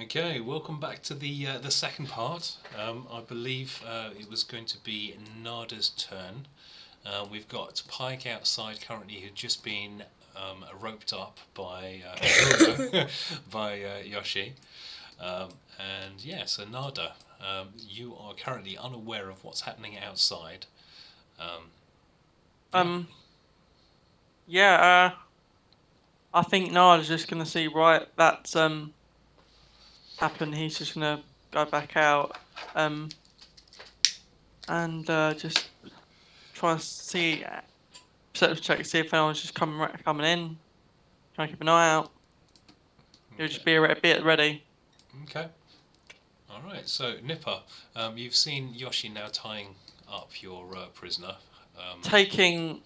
Okay, welcome back to the second part. I believe it was going to be Nada's turn. We've got Pike outside currently, who'd just been roped up by by Yoshie. And yeah, so Nada, you are currently unaware of what's happening outside. I think Nada's just gonna see that's happen. He's just gonna go back out and just try and see perception check, see if anyone's just coming in. Try and keep an eye out. He'll just be a bit ready. Okay. All right. So Nipa, you've seen Yoshie now tying up your prisoner. Taking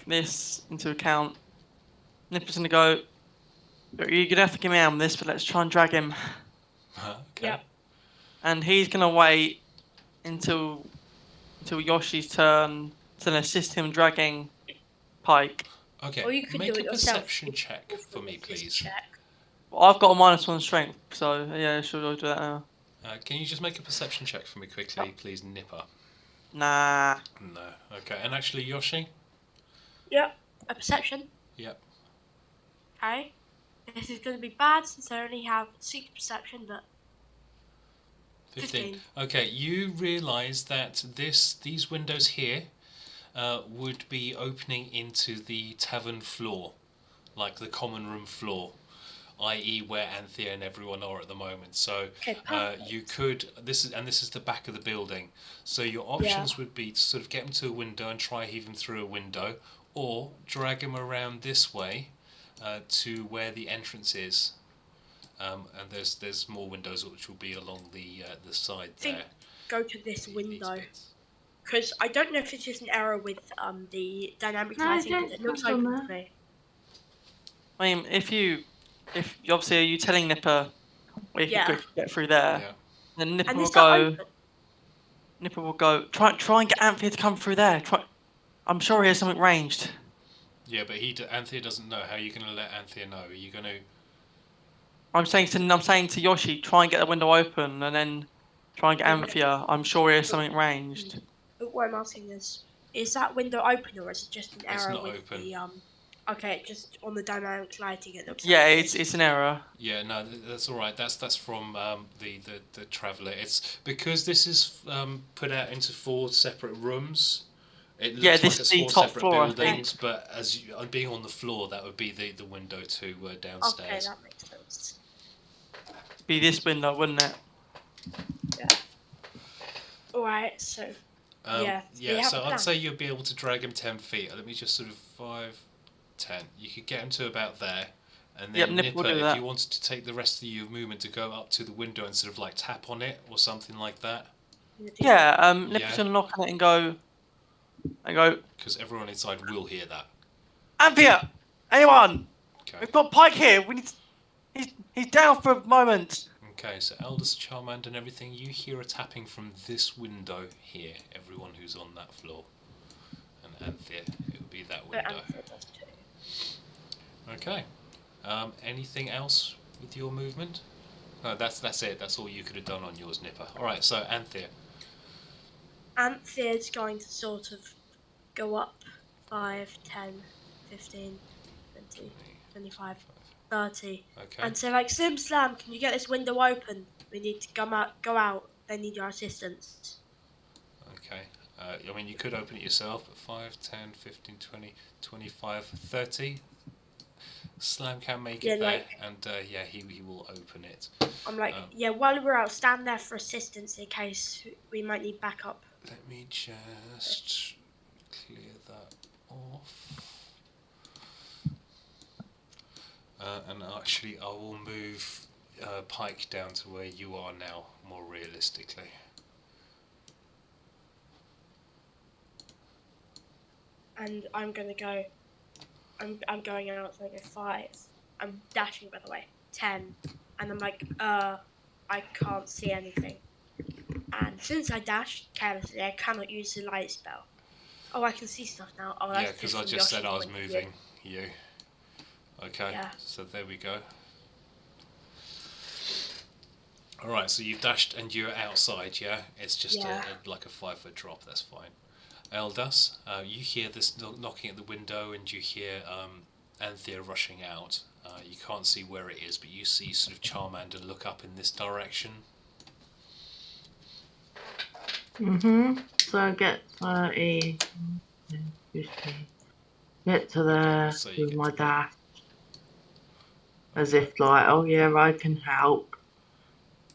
this into account, Nipa's gonna go. You're gonna have to give me out on this, but let's try and drag him. Okay. Yep. And he's gonna wait until Yoshie's turn to assist him dragging Pike. Okay. Or you could Make do it a yourself. perception check for me, please. Check. Well, I've got a -1 strength, so yeah, sure, I'll do that now. Can you just make a perception check for me quickly, please, Nipa? Nah. No. Okay. And actually, Yoshie? Yep. A perception. Yep. Okay. This is going to be bad since I only have 6 perception, but 15. Okay, you realise that these windows here would be opening into the tavern floor, like the common room floor, i.e. where Anthir and everyone are at the moment. So you could this is the back of the building. So your options would be to sort of get him to a window and try heave him through a window, or drag him around this way to where the entrance is. And there's more windows which will be along the side there. Go to this window. Because I don't know if it's just an error with the dynamic lighting, but it looks open to me. I mean, if obviously are you telling Nipa where you can get through there, then Nipa will go. Nipa will go. Try and get Anthir to come through there. I'm sure he has something ranged. Yeah, but Anthir doesn't know. How are you going to let Anthir know? Are you going to? I'm saying to Yoshie, try and get the window open, and then try and get Anthir. I'm sure he has something ranged. What I'm asking is that window open, or is it just an error it's not with open. the Okay, just on the dynamic lighting it looks. Yeah, like it's an error. Yeah, no, that's all right. That's from the traveller. It's because this is put out into 4 separate rooms. It looks like it's 4 top separate floor, buildings, but as being on the floor, that would be the window to downstairs. Okay, that makes sense. It'd be this window, wouldn't it? Yeah. All right, so. So I'd say you'll be able to drag him 10 feet. Let me just sort of 5, 10. You could get him to about there, and then Nipa, if you wanted to take the rest of your movement to go up to the window and sort of like tap on it or something like that. Yeah, Nipa's gonna knock on it and go. Because everyone inside will hear that. Anthir! Anyone? Okay. We've got Pike here. We need. He's down for a moment. Okay, so Eldas, Charmander and everything, you hear a tapping from this window here, everyone who's on that floor. And Anthir, it would be that window. Okay. Anything else with your movement? No, that's it. That's all you could have done on yours, Nipa. Alright, so Anthir. Anthir's going to sort of go up 5, 10, 15, 20, 25, 30. Okay. And say, like, Slim Slam, can you get this window open? We need to go out. They need your assistance. Okay. I mean, you could open it yourself, but 5, 10, 15, 20, 25, 30. Slam can make it there, and he will open it. I'm like, while we're out, stand there for assistance in case we might need backup. Let me just clear that off. And actually, I will move Pike down to where you are now, more realistically. And I'm gonna go. I'm going out. So I go 5. I'm dashing, by the way. 10, and I'm like, I can't see anything. And since I dashed carelessly, I cannot use the light spell. Oh, I can see stuff now. Oh, that's because I just said I was moving you. Okay, so there we go. All right, so you've dashed and you're outside, yeah? It's just like a 5-foot drop. That's fine. Eldas, you hear this knocking at the window, and you hear Anthir rushing out. You can't see where it is, but you see sort of Charmander look up in this direction. So I get 30, 50. Get to there with my dash. As if like, oh yeah, I can help.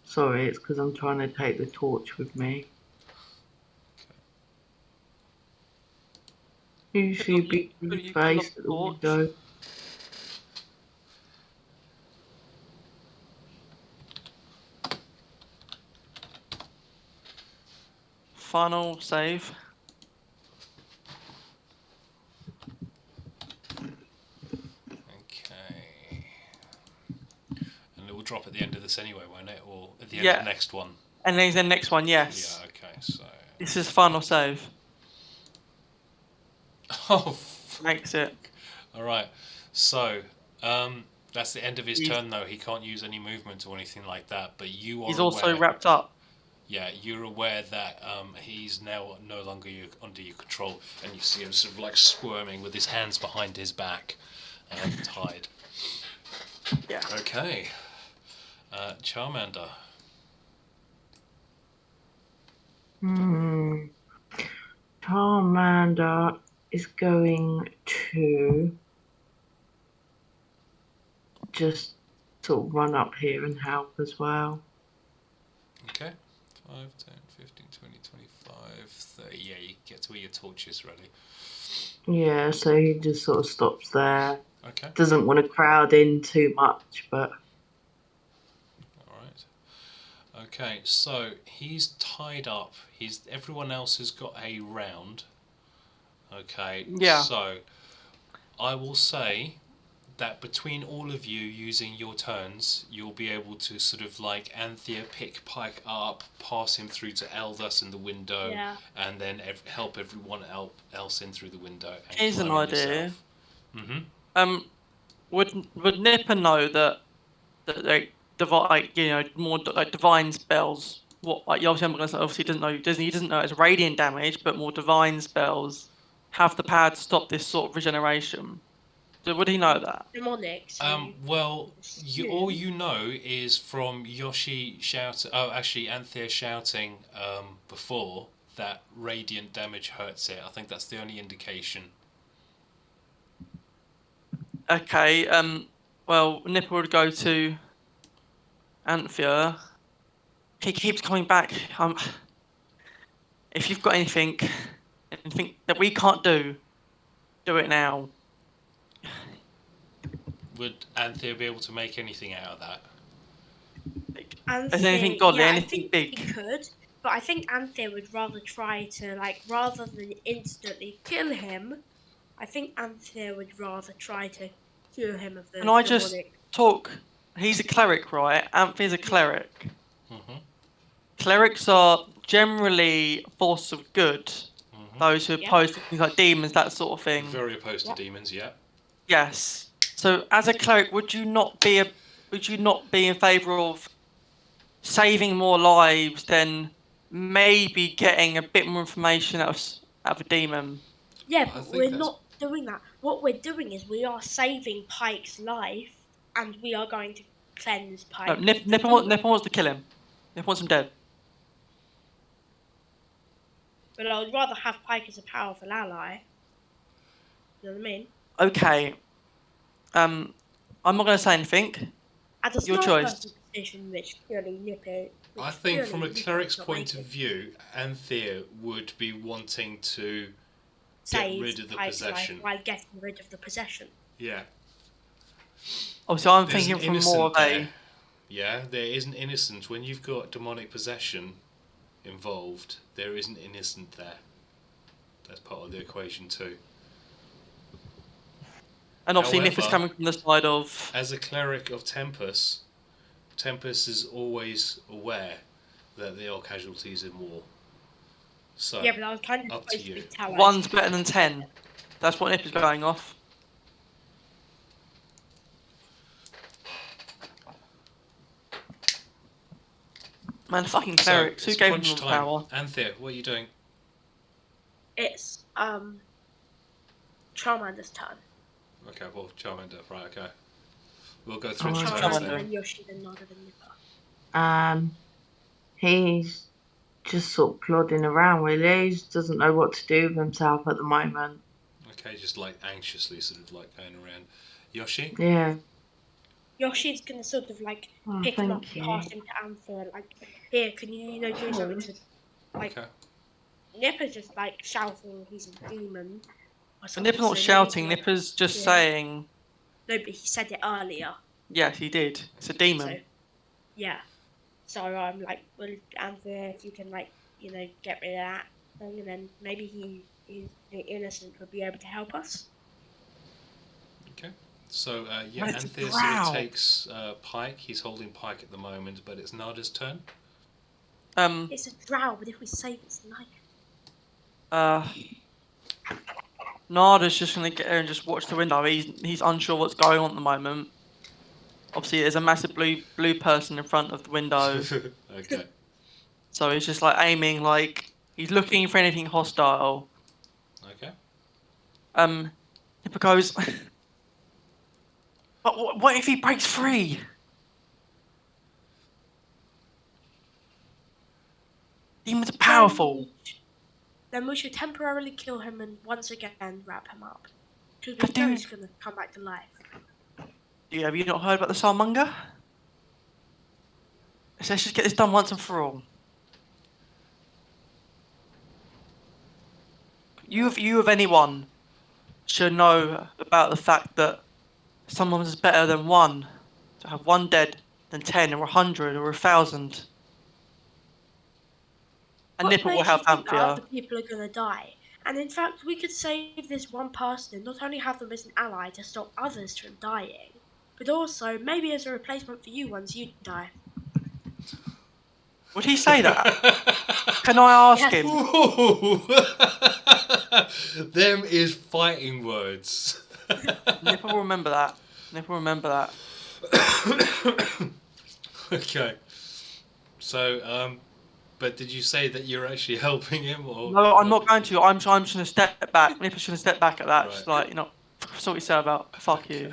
Sorry, it's because I'm trying to take the torch with me. Usually be face at the window. Final save. Okay. And it will drop at the end of this anyway, won't it? Or at the end of the next one? And then the next one, yes. Yeah, okay, so... This is final save. Oh, makes it. Alright, so, that's the end of his turn though. He can't use any movement or anything like that, but you are He's also wrapped up. Yeah, you're aware that he's now no longer under your control, and you see him sort of like squirming with his hands behind his back, tied. Yeah. Okay. Charmander. Charmander is going to just sort of run up here and help as well. Okay. 5, 10, 15, 20, 25, 30. Yeah, you get to where your torch is ready. Yeah, so he just sort of stops there. Okay. Doesn't want to crowd in too much, but... Alright. Okay, so he's tied up. Everyone else has got a round. Okay. Yeah. So, I will say that between all of you using your turns, you'll be able to sort of like Anthir pick Pike up, pass him through to Eldas in the window, and then help everyone else in through the window. And here's an idea. Yourself. Would Nipa know that like more like divine spells? What like obviously doesn't know. He doesn't know it's radiant damage, but more divine spells have the power to stop this sort of regeneration. So would he know that? Demonic. Well, all you know is from Yoshie shouting. Oh, actually, Anthir shouting before that radiant damage hurts it. I think that's the only indication. Okay. Well, Nipa would go to Anthir. He keeps coming back. If you've got anything that we can't do it now. Would Anthir be able to make anything out of that? Is anything godly, anything big? He could, but I think Anthir would rather try to, rather than instantly kill him, I think Anthir would rather try to cure him of the Can I just talk? He's a cleric, right? Anthir's a cleric. Mm-hmm. Clerics are generally force of good. Mm-hmm. Those who are opposed to things like demons, that sort of thing. Very opposed to demons, yeah. Yes. So, as a cleric, would you not be in favour of saving more lives than maybe getting a bit more information out of a demon? Yeah, but we're not doing that. What we're doing is we are saving Pike's life, and we are going to cleanse Pike. No, Nipa wants to kill him. Nipa wants him dead. But I would rather have Pike as a powerful ally. You know what I mean? Okay. I'm not going to say anything. Your choice. I think from a cleric's point of view, Anthir would be wanting to get rid of the possession. While getting rid of the possession. Yeah. Oh, so I'm thinking from more of a... Yeah, there is an innocent. When you've got demonic possession involved, there is an innocent there. That's part of the equation too. And obviously Nipa's coming from the side of... As a cleric of Tempos, Tempos is always aware that there are casualties in war. So, yeah, but I was kind of up to you. One's better than 10. That's what Nipa's going off. Man, fucking clerics. Who gave them the power? Anthir, what are you doing? It's Charmander's turn. Okay, well, Charmander, right, okay. We'll go through Charmander and Yoshie, then Nada, then Nipa. He's just sort of plodding around, really. He just doesn't know what to do with himself at the moment. Okay, just like anxiously sort of like going around. Yoshie? Yeah. Yoshie's gonna sort of like pick him up and pass him to Anthir, like, here, can you do something to, like, okay. Nipa's just like shouting he's a demon. Nipa's not shouting, Nipa's just saying... No, but he said it earlier. Yes, he did. It's a demon. So, yeah. So I'm like, well, Anthir, if you can, like, get rid of that thing, and then maybe the innocent would be able to help us. Okay. So, Anthir sort of takes Pike. He's holding Pike at the moment, but it's Nada's turn. It's a drow, but if we save its life. Nada's just going to get there and just watch the window. He's unsure what's going on at the moment. Obviously, there's a massive blue person in front of the window. Okay. So he's just like aiming, like he's looking for anything hostile. Okay. Nipa goes, but what if he breaks free? Demons are powerful. Then we should temporarily kill him and once again wrap him up. Because we know he's going to come back to life. Have you not heard about the Soulmonger? Let's just get this done once and for all. You of anyone should know about the fact that someone is better than one. To have one dead than 10 or 100 or 1,000. And Nipa will help Anthir. Other people are going to die. And in fact, we could save this one person and not only have them as an ally to stop others from dying, but also maybe as a replacement for you once you die. Would he say that? Can I ask him? Them is fighting words. Nipa will remember that. Nipa will remember that. Okay. So, but did you say that you're actually helping him, or? No, I'm not going to. I'm just going to step back. Nipa's just going to step back at that. Right. Just like, sort yourself out. Fuck you.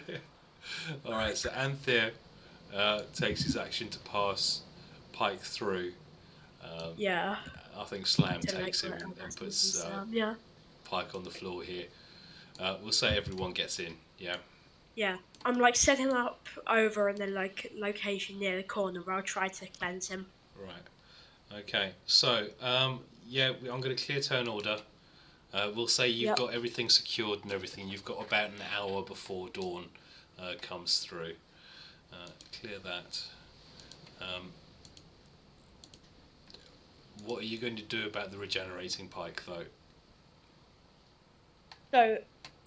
All right. So Anthir takes his action to pass Pike through. Yeah. I think Slam takes him and puts Pike on the floor here. We'll say everyone gets in. Yeah. Yeah. I'm like setting up over in the location near the corner where I'll try to cleanse him. Right. Okay. So I'm going to clear turn order. We'll say you've got everything secured and everything. You've got about an hour before dawn comes through. Clear that. What are you going to do about the regenerating Pike, though? So,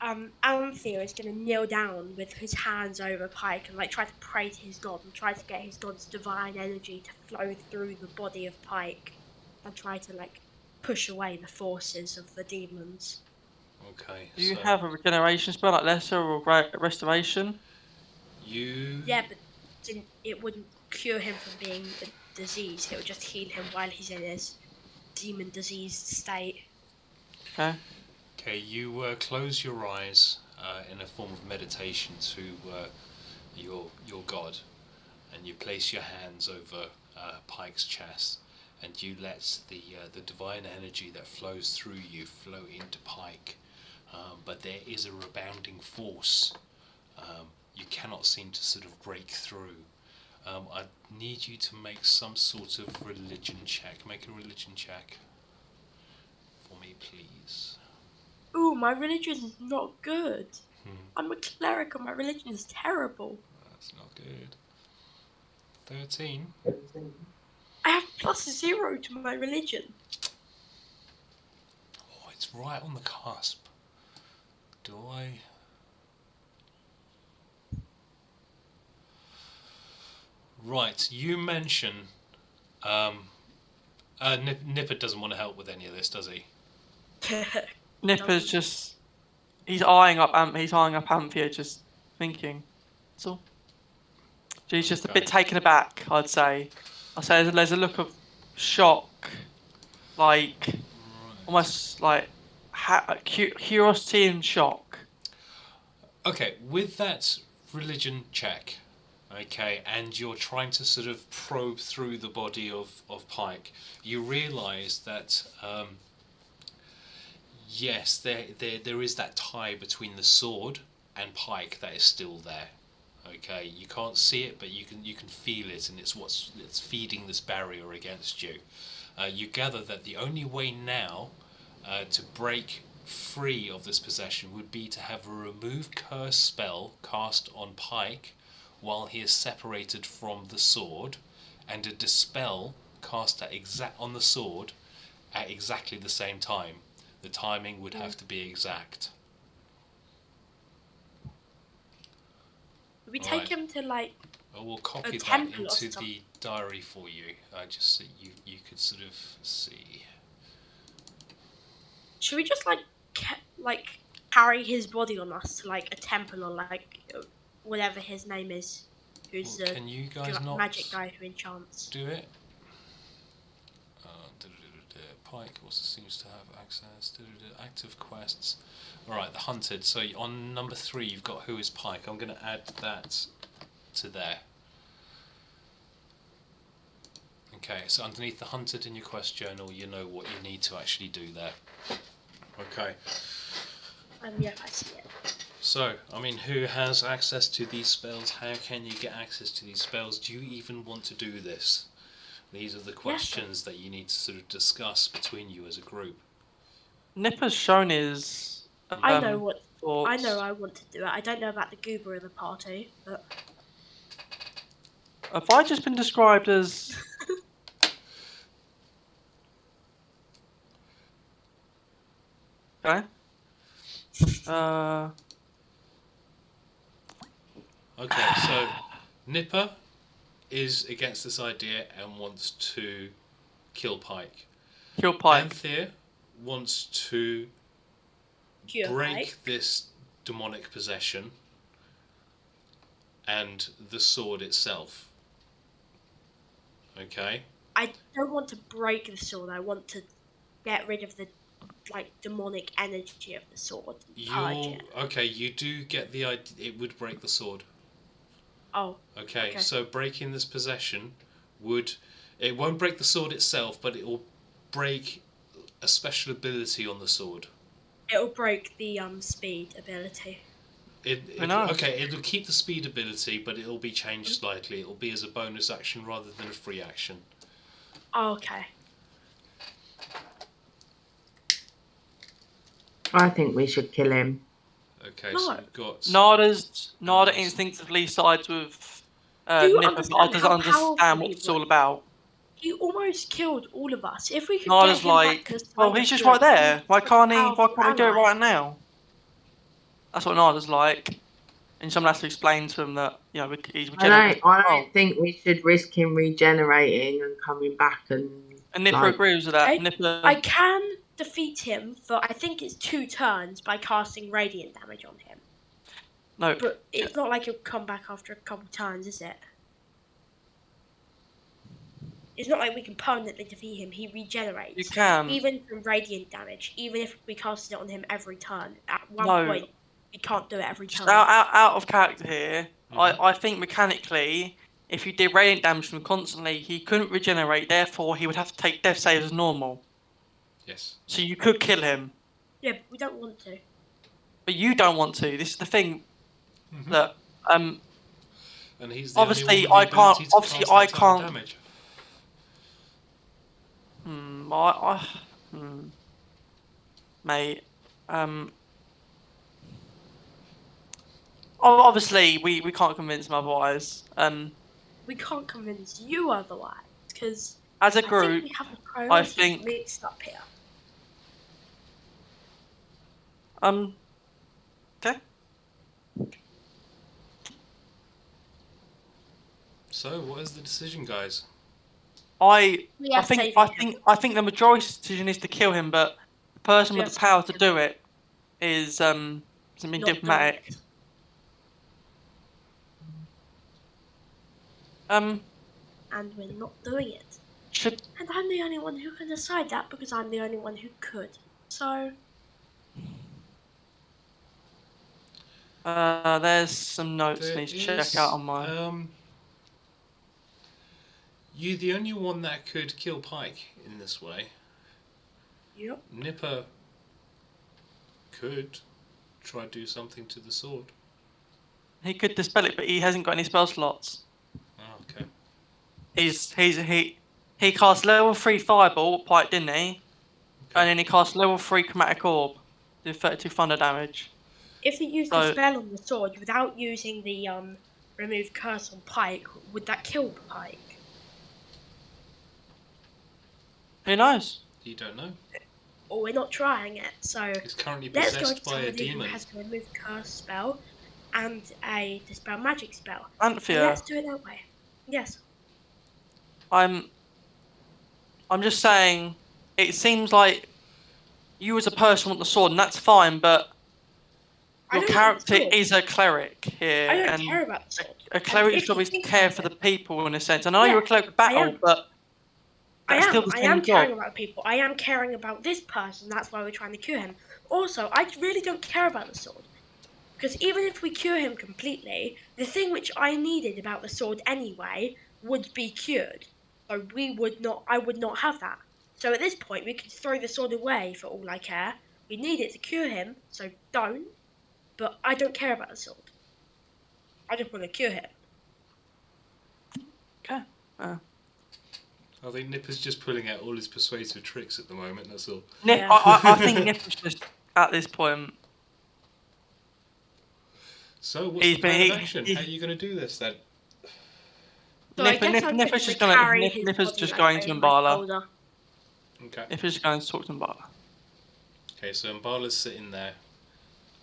Anthir is going to kneel down with his hands over Pike and try to pray to his god and try to get his god's divine energy to flow through the body of Pike and try to push away the forces of the demons. Okay. Do you have a regeneration spell like lesser or restoration? Yeah, but it wouldn't cure him from being diseased. It would just heal him while he's in his demon diseased state. Okay. Okay, you close your eyes in a form of meditation to your god, and you place your hands over Pike's chest, and you let the divine energy that flows through you flow into Pike. But there is a rebounding force. You cannot seem to sort of break through. I need you to make some sort of religion check. Make a religion check for me, please. Ooh, my religion is not good. I'm a cleric and my religion is terrible. That's not good. 13. I have +0 to my religion. Oh, it's right on the cusp. Do I... Right, you mention... Nipa doesn't want to help with any of this, does he? Nipa's just... He's eyeing up Anthir, just thinking. That's all. He's just a bit taken aback, I'd say. I'd say there's a look of shock, like almost like curiosity and shock. Okay, with that religion check, okay, and you're trying to sort of probe through the body of Pike, you realise that yes, there is that tie between the sword and Pike that is still there. Okay, you can't see it, but you can feel it, and it's feeding this barrier against you. You gather that the only way now to break free of this possession would be to have a remove curse spell cast on Pike while he is separated from the sword, and a dispel cast on the sword at exactly the same time. The timing would have to be exact. We take him to like. I will copy that into the diary for you, just so you could sort of see. Should we just like carry his body on us to like a temple or like whatever his name is, who's the can you guys not magic guy who enchants? Do it. Pike also seems to have access. Active quests. Alright, the hunted. So on number 3 you've got who is Pike. I'm going to add that to there. Okay, so underneath the hunted in your quest journal, you know what you need to actually do there. Okay. Yeah, I see it. So, I mean, who has access to these spells? How can you get access to these spells? Do you even want to do this? These are the questions that you need to sort of discuss between you as a group. Nipa's shown his. I know what. Thoughts. I know I want to do it. I don't know about the goober of the party, but. Have I just been described as? Okay. Okay, so Nipa is against this idea and wants to kill Pike. Kill Pike. Anthir wants to break this demonic possession and the sword itself. Okay? I don't want to break the sword. I want to get rid of the demonic energy of the sword. Okay, you do get the idea. It would break the sword. Oh. Okay, so breaking this possession it won't break the sword itself, but it will break a special ability on the sword. It'll break the speed ability. Okay, it'll keep the speed ability, but it'll be changed slightly. It'll be as a bonus action rather than a free action. Oh, okay. I think we should kill him. Okay, so we've got... Nada instinctively sides with Nipa, but I doesn't understand what it's all about. He almost killed all of us. If we could Nada's get him back to well, he's just right there. Why can't we do it right now? That's what Nada's like. And someone has to explain to him that, he's regenerating. I don't think we should risk him regenerating and coming back and... And Nipa agrees with that. I can defeat him for, I think it's 2 turns by casting radiant damage on him. No. But it's not like he'll come back after a couple turns, is it? It's not like we can permanently defeat him. He regenerates. You can. Even from radiant damage. Even if we casted it on him every turn. At one point, we can't do it every turn. Out of character here, I think mechanically, if you did radiant damage to him constantly, he couldn't regenerate. Therefore, he would have to take death saves as normal. Yes. So you could kill him. Yeah, but we don't want to. But you don't want to. This is the thing. That and he's the obviously only one with the I can't. I can't. Damage. Mate. Obviously, we can't convince him otherwise. We can't convince you otherwise, because as a group, I think mixed up here. Okay. So, what is the decision, guys? I think the majority decision is to kill him, but the person with the power to do it is something diplomatic. And we're not doing it. Should... And I'm the only one who can decide that because I'm the only one who could. So... there's some notes I need to check out on my... You're the only one that could kill Pike in this way. Yep. Nipa could try to do something to the sword. He could dispel it, but he hasn't got any spell slots. Oh, okay. He cast level 3 Firbolg Pike, didn't he? Okay. And then he cast level 3 Chromatic Orb, do 32 thunder damage. If he used the spell on the sword without using the remove curse on Pike, would that kill Pike? Who knows? You don't know. Or we're not trying it, so he's currently possessed by a demon. Who has a remove curse spell and a dispel magic spell. Anthir. Let's do it that way. Yes. I'm just saying, it seems like you as a person want the sword, and that's fine, but your character is a cleric here. I don't care about the sword. A cleric's job is to care for the people in a sense. I know you're a cleric of battle, but I am caring about people. I am caring about this person. That's why we're trying to cure him. Also, I really don't care about the sword. Because even if we cure him completely, the thing which I needed about the sword anyway would be cured. So I would not have that. So at this point, we could throw the sword away for all I care. We need it to cure him, so don't. But I don't care about the sword. I just want to cure him. Okay. I think Nipa's just pulling out all his persuasive tricks at the moment, that's all. I think Nipa's just, at this point... So, what's the plan of action? How are you going to do this, then? Nipa's just going to Mbala. Okay. Nipa's going to talk to Mbala. Okay, so Mbala's sitting there.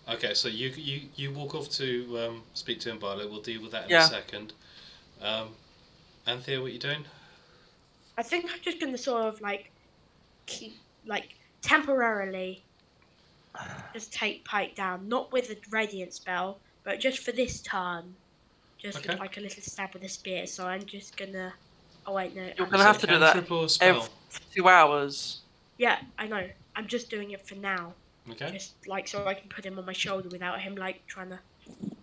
Okay, so you walk off to speak to Mbala. We'll deal with that in a second. Anthir, what are you doing? I think I'm just going to sort of temporarily just take Pike down, not with a radiant spell, but just for this turn, just with like a little stab with a spear. So I'm just gonna. Oh wait, no. You're gonna have to do that every 2 hours. Yeah, I know. I'm just doing it for now. Okay. Just so I can put him on my shoulder without him trying to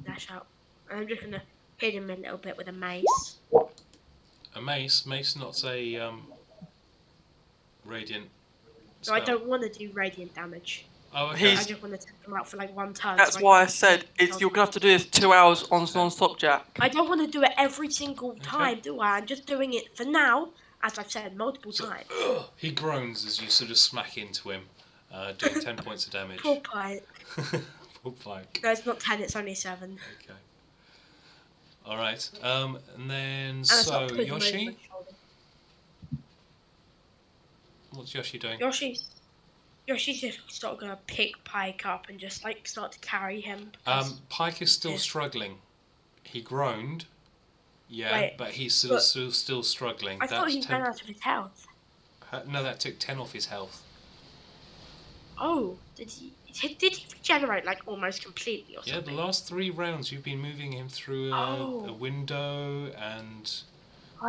dash out. And I'm just gonna hit him a little bit with a mace. A mace? Mace not a radiant spell. So I don't want to do radiant damage. Oh, okay. I just want to take him out for 1 turn. That's why I said you're gonna have to do this 2 hours on non-stop, Jack. I don't want to do it every single time, do I? I'm just doing it for now, as I've said multiple times. He groans as you sort of smack into him, doing 10 points of damage. Poor Pike. Poor Pike. No, it's not 10. It's only 7. Okay. All right. And then Yoshie. What's Yoshie doing? Yoshie's just sort of gonna pick Pike up and just start to carry him. Pike is still struggling. He groaned, but he's still struggling. I thought he ran out of his health. No, that took 10 off his health. Oh, did he regenerate almost completely or something? Yeah, the last 3 rounds you've been moving him through a window and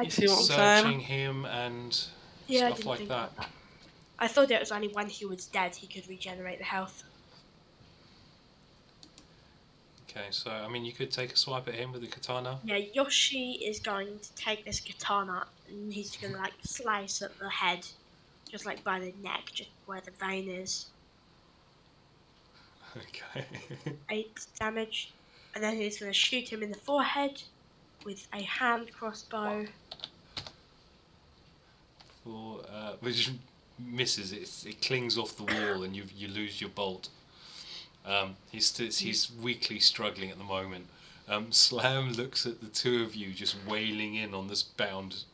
searching him and stuff like that. I thought it was only when he was dead he could regenerate the health. Okay, so I mean you could take a swipe at him with the katana. Yeah, Yoshie is going to take this katana and he's going to slice at the head, just by the neck, just where the vein is. Okay. 8 damage, and then he's going to shoot him in the forehead with a hand crossbow. Which misses. It clings off the wall, and you lose your bolt. He's weakly struggling at the moment. Slam looks at the two of you just wailing in on this bound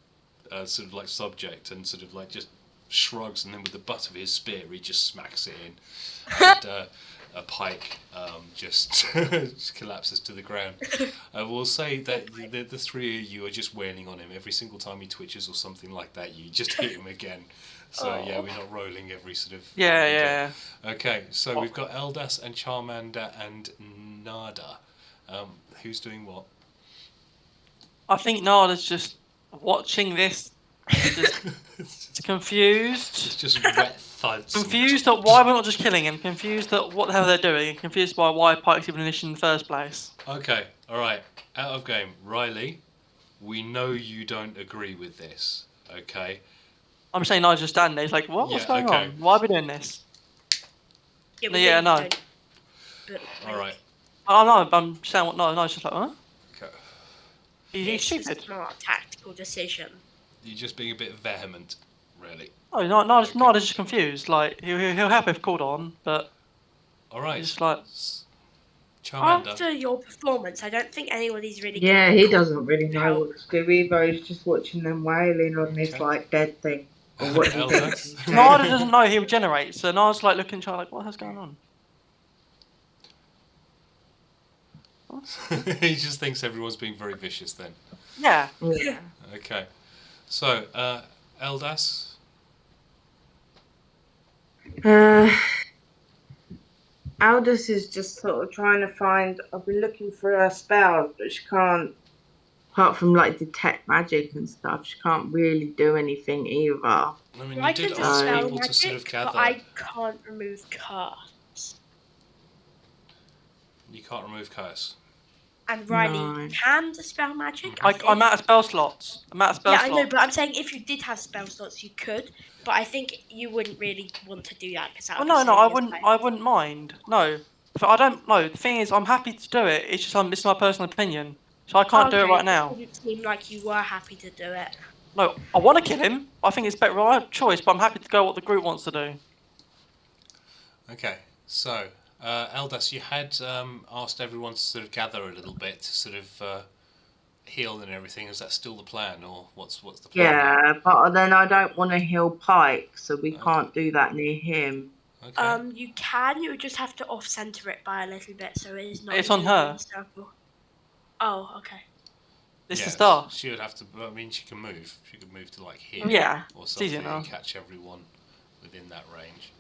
subject, and just shrugs, and then with the butt of his spear he just smacks it in, and a Pike just collapses to the ground. I will say that the 3 of you are just wailing on him every single time he twitches or something like that. You just hit him again. So we're not rolling every sort of... Yeah. Okay, so we've got Eldas and Charmander and Nada. Who's doing what? I think Nada's just watching this It's confused. It's just wet thuds. Confused at why we're not just killing him. Confused at what the hell they're doing. Confused by why Pike's even an issue in the first place. Okay, alright. Out of game. Riley, we know you don't agree with this. Okay? I'm saying I just stand there. He's like, what? What's going on? Why are we doing this? Yeah, no. Alright. I know, but I'm saying what? No, it's just like, huh? Okay. He's stupid. It's not a tactical decision. You're just being a bit vehement, really. Oh, no, he's just confused. Like, he'll help if called on, but... Alright. Just like... Charmander. After your performance, I don't think anybody's really... Yeah, he doesn't really know what to do either. He's just watching them wailing on this, like, dead thing. Or what Nada doesn't know he regenerates, so Nada's like looking at like, what the hell's going on? He just thinks everyone's being very vicious then. Yeah. Okay. So, Eldas? Eldas is just sort of trying to find... I've been looking for her spells, but she can't... Apart from, like, detect magic and stuff, she can't really do anything either. I mean, you did ask people to sort of gather. But I can't remove curse. You can't remove curse. And Riley can dispel magic. I'm out of spell slots. Yeah, I know, but I'm saying if you did have spell slots, you could. But I think you wouldn't really want to do that because no, I wouldn't mind. No, I don't know. The thing is, I'm happy to do it. It's just this is my personal opinion, so I can't do it right now. It didn't seem like you were happy to do it. No, I want to kill him. I think it's better right choice, but I'm happy to go what the group wants to do. Okay, so. Eldas, you had asked everyone to sort of gather a little bit to sort of heal and everything. Is that still the plan, or what's the plan? Yeah, but then I don't want to heal Pike, so we can't do that near him. Okay. You can. You would just have to off-center it by a little bit, so it is not. It's on her. Oh, okay. This is the star. She would have to. I mean, she can move. She could move to like here. Yeah. Or something easy and catch everyone within that range.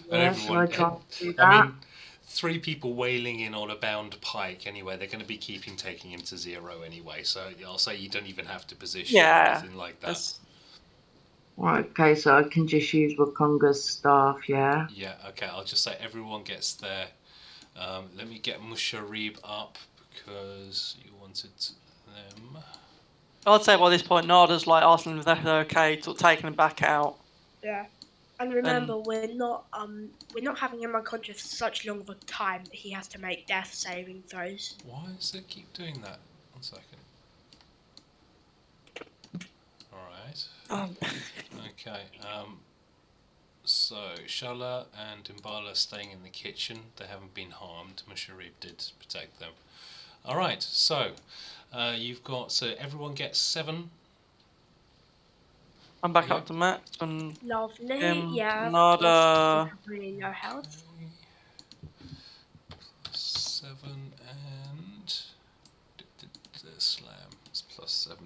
Yeah, and everyone. I can't do that. I mean, 3 people wailing in on a bound Pike anyway. They're going to be taking him to 0 anyway. So I'll say you don't even have to position or anything like that. Right, okay, so I can just use Wakonga's staff, yeah? Yeah, okay. I'll just say everyone gets their. Let me get Musharib up because you wanted them. I'd say by this point, Nada's like asking if they're okay, sort of taking them back out. Yeah. And remember, we're not having him unconscious for such long of a time that he has to make death saving throws. Why does it keep doing that? 1 second. Alright. Okay. So Shala and Imbala are staying in the kitchen. They haven't been harmed. Musharib did protect them. Alright, so you've got everyone gets 7. I'm back up to Matt. And Lovely, yeah. Nada. Really no health. 7 and slam. It's +7.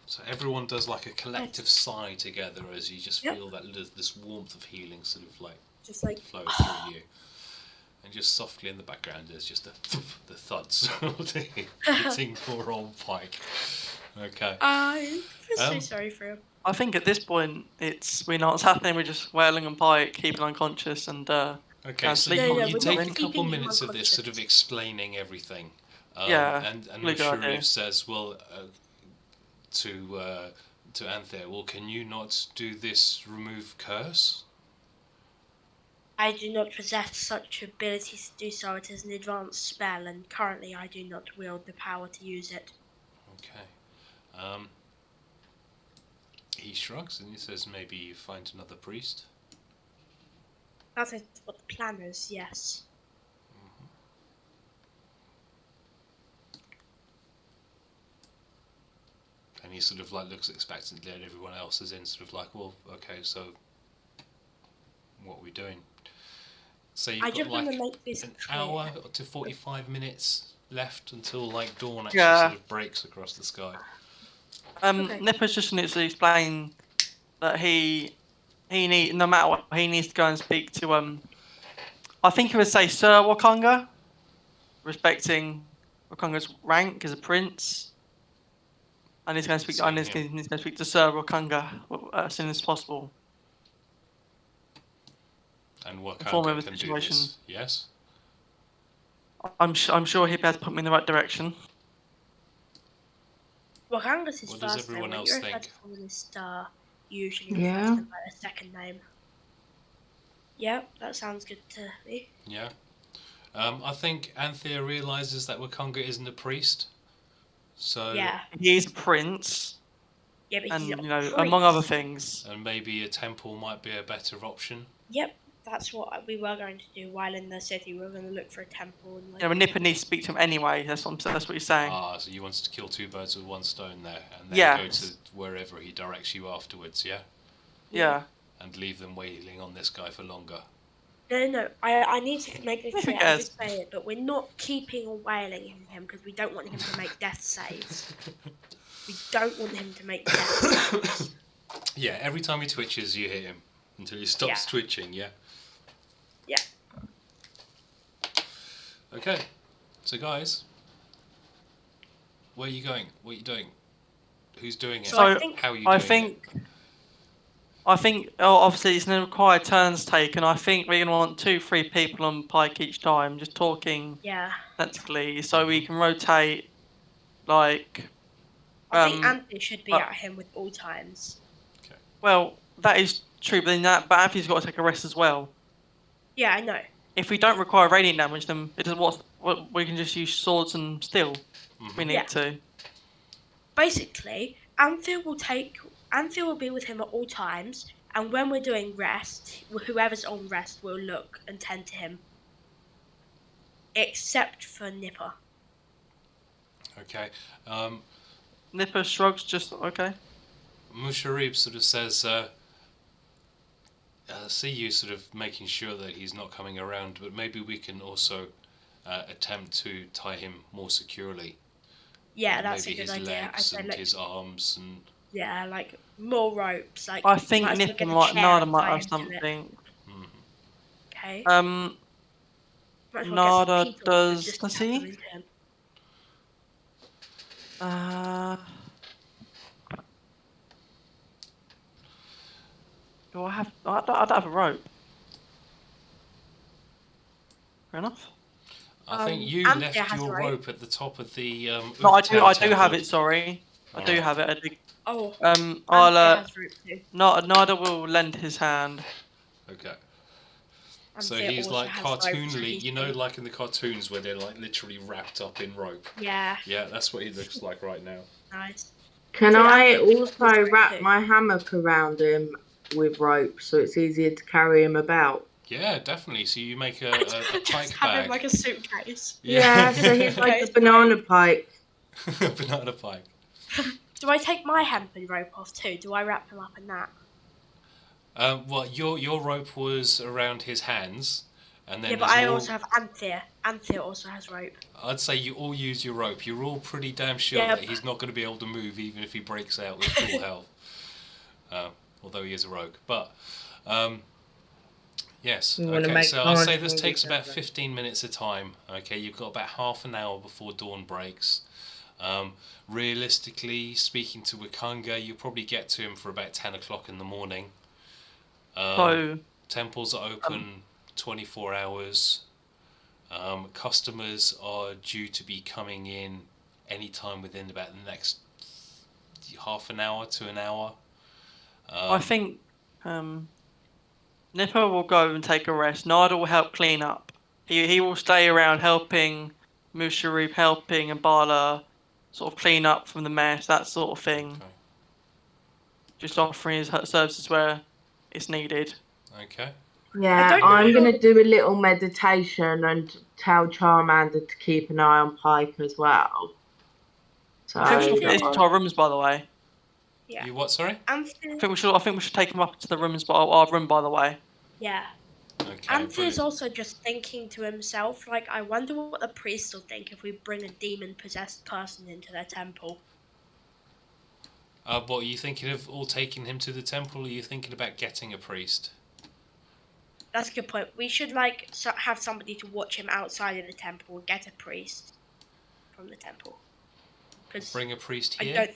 So everyone does like a collective sigh together as you just feel that this warmth of healing sort of like flow through you. And just softly in the background there's just the thuds hitting poor old Pike. Okay. I feel so sorry for him. I think at this point we know what's happening. We're just wailing on Pike, keeping unconscious, and okay. So you take a couple minutes of this, sort of explaining everything. And Musharif says, "Well, to Anthir, well, can you not do this remove curse?" I do not possess such abilities to do so. It is an advanced spell, and currently I do not wield the power to use it. Okay. He shrugs and he says, maybe you find another priest. That's what the plan is, yes. And he sort of like looks expectantly at everyone else as in sort of like, well, okay, so what are we doing? So you've got like an hour to 45 minutes left until like dawn actually sort of breaks across the sky. Nipa's just needs to explain that no matter what, he needs to go and speak to I think he would say Sir Wakonga, respecting Wakonga's rank as a prince. And he's going to speak. He's going to speak to Sir Wakanga as soon as possible. And Wakanga can do this. Yes. I'm sure he'll be able to put me in the right direction. Wakanga's his what first does everyone name. else When think? you're referred to his star, usually refers to them by their second name. Yep, that sounds good to me. Yeah. I think Anthir realises that Wakanga isn't a priest. So yeah. He's a prince. Yeah, but and he's you know, among other things. And maybe a temple might be a better option. Yep, that's what we were going to do while in the city. We were going to look for a temple. And Yeah, but Nipa needs to speak to him anyway. That's what he's saying. Ah, so you wanted to kill two birds with one stone there, and then go to wherever he directs you afterwards, yeah? Yeah. And leave them waiting on this guy for longer. No. I need to make this clear. I did say it, but we're not keeping or wailing him because we don't want him to make death saves. We don't want him to make death saves. Yeah, every time he twitches, you hit him until he stops twitching, yeah? Yeah. Okay, so guys, where are you going? What are you doing? Who's doing it? So how are you doing it? I think obviously it's going to require turns taken. I think we're going to want 2-3 people on pike each time, just talking tactically, so we can rotate. Like, I think Anthir should be at him with all times. Okay. Well, that is true, but Anthir's got to take a rest as well. Yeah, I know. If we don't require radiant damage, then it doesn't. We can just use swords and steel. If we need to. Basically, Anthir will be with him at all times, and when we're doing rest, whoever's on rest will look and tend to him. Except for Nipa. Okay. Nipa shrugs, just okay. Musharib sort of says, see you sort of making sure that he's not coming around, but maybe we can also attempt to tie him more securely. Yeah, that's a good idea. Maybe his legs and his arms and... Yeah, like more ropes. Like I think Nipa Nada might have something. Okay. Nada does he? Do I have? I don't have a rope. Fair enough. I think you left your rope at the top of the. No, I do have it. Sorry, I do have it. Oh. I'll. Nada will lend his hand. Okay. So he's like cartoonly, you know, like in the cartoons where they're like literally wrapped up in rope. Yeah. Yeah, that's what he looks like right now. Nice. Can I also wrap my hammock around him with rope so it's easier to carry him about? Yeah, definitely. So you make a pike have bag. Him like a suitcase. Yeah, so he's like a banana pike. Banana pike. Do I take my hempen rope off too? Do I wrap him up in that? Well, your rope was around his hands, and then but I also have Anthir. Anthir also has rope. I'd say you all use your rope. You're all pretty damn sure that he's not going to be able to move even if he breaks out with full health. Although he is a rogue, but yes. Okay, so I'll say this takes about 15 minutes of time. Okay, you've got about half an hour before dawn breaks. Realistically, speaking to Wakanga, you'll probably get to him for about 10 o'clock in the morning. Temples are open 24 hours. Customers are due to be coming in anytime within about the next half an hour to an hour. I think Nipa will go and take a rest. Nada will help clean up. He will stay around helping Musharib, helping Ambala sort of clean up from the mess, that sort of thing. Okay. Just offering his services where it's needed. Okay. Yeah, I'm going to do a little meditation and tell Charmander to keep an eye on Pike as well. So I think we should get into our rooms, by the way. Yeah. You what? Sorry. I think we should take him up to the rooms, our room, by the way. Yeah. Okay. Anthir's also just thinking to himself, like, I wonder what the priests will think if we bring a demon-possessed person into their temple. What, are you thinking of all taking him to the temple, or are you thinking about getting a priest? That's a good point. We should, like, have somebody to watch him outside of the temple and get a priest from the temple. Bring a priest here?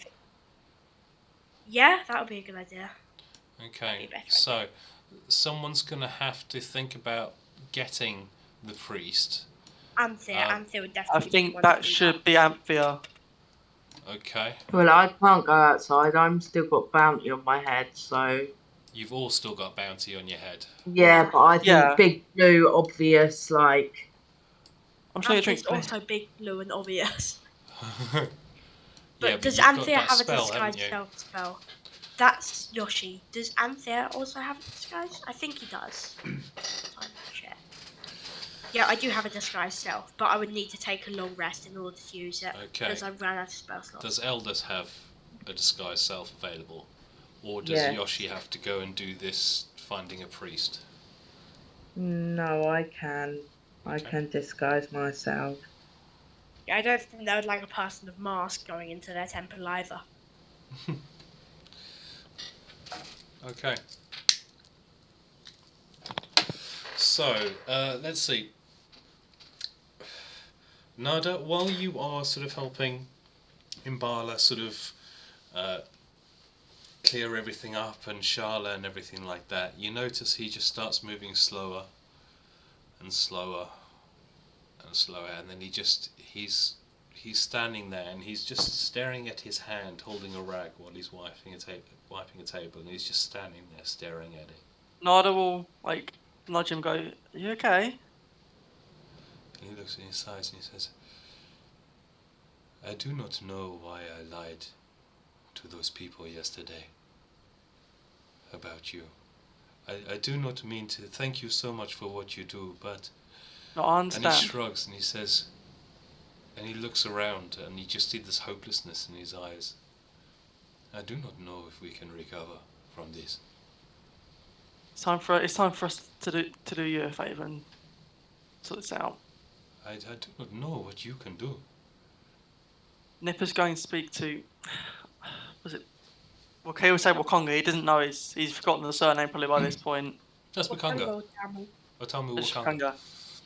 Yeah, that would be a good idea. Okay, so someone's going to have to think about getting the priest. Anthir would definitely. I think that should be Anthir. Okay. Well, I can't go outside. I'm still got bounty on my head, so. You've all still got bounty on your head. Yeah, but I think big blue, obvious, like. I'm sure your drink's also big blue and obvious. But does Anthir have a disguise self spell? That's Yoshie. Does Anthir also have a disguise? I think he does. Yeah, I do have a disguise self, but I would need to take a long rest in order to use it. Okay. Because I ran out of spell slots. Does Eldas have a disguise self available? Or does Yoshie have to go and do this finding a priest? No, I can. I can disguise myself. Yeah, I don't think they would like a person of mask going into their temple either. Okay. So, let's see. Nada, while you are sort of helping Imbala sort of clear everything up and Shala and everything like that, you notice he just starts moving slower and slower and slower, and then he's standing there and he's just staring at his hand holding a rag while he's wiping a table, and he's just standing there staring at it. Nada will nudge him, go, "Are you okay?" And he looks in his eyes and he says, "I do not know why I lied to those people yesterday about you. I do not mean to. Thank you so much for what you do, but..." No, I understand. And he shrugs and he says, and he looks around and you just see this hopelessness in his eyes. "I do not know if we can recover from this. It's time for us to do you a favour and sort this out. I do not know what you can do." Nipa's going to speak to... Was it... Well, he will say Wakonga. He doesn't know he's forgotten the surname probably by this point. That's Wakanga. Otamu Wakanga.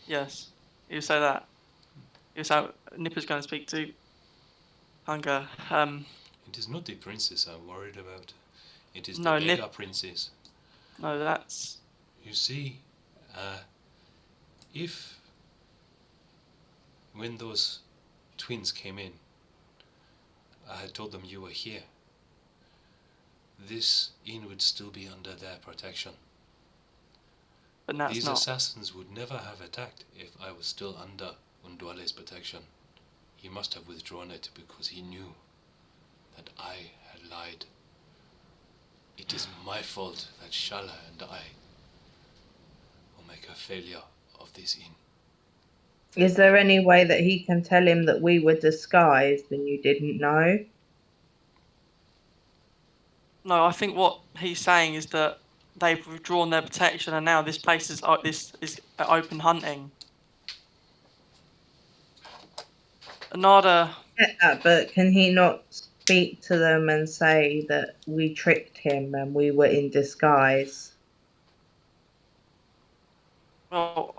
Yes. He'll say that. He'll say Nipa's going to speak to Hunger. It is not the princess I'm worried about. It is no, the Vega princess. No, that's... You see, when those twins came in, I had told them you were here, this inn would still be under their protection. But that's These assassins would never have attacked if I was still under Undwale's protection. He must have withdrawn it because he knew that I had lied. It is my fault that Shala and I will make a failure of this inn. Is there any way that he can tell him that we were disguised and you didn't know? No, I think what he's saying is that they've withdrawn their protection and now this place is open hunting. Nada... But can he not speak to them and say that we tricked him and we were in disguise? Well,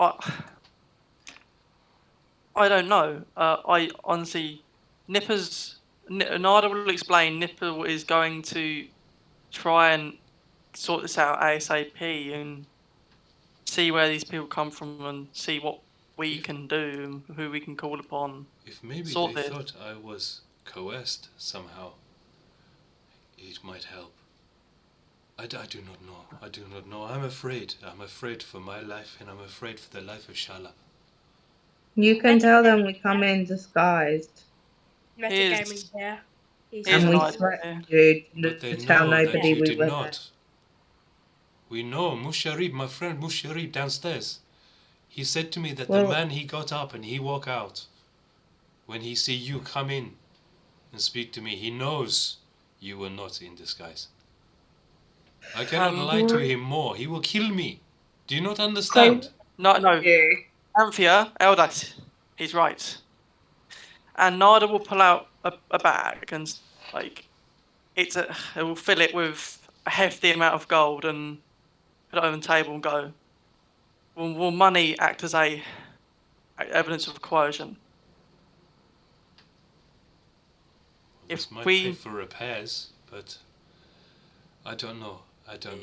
I don't know. I honestly... Nada will explain Nipa is going to try and sort this out ASAP and see where these people come from and see what we can do and who we can call upon. If maybe they thought I was coerced somehow, it might help. I do not know. I do not know. I'm afraid. I'm afraid for my life and I'm afraid for the life of Shala. You can tell them we come in disguised. Metagaming here. And we threatened you to tell nobody we were there. We know Musharib, my friend Musharib downstairs. He said to me that the man he got up and he walk out when he see you come in and speak to me. He knows you were not in disguise. I cannot lie to him more. He will kill me. Do you not understand? No. Anthir, Eldas, he's right. And Nada will pull out a bag and it will fill it with a hefty amount of gold and put it on the table and go, will money act as evidence of coercion? This might pay for repairs, but I don't know.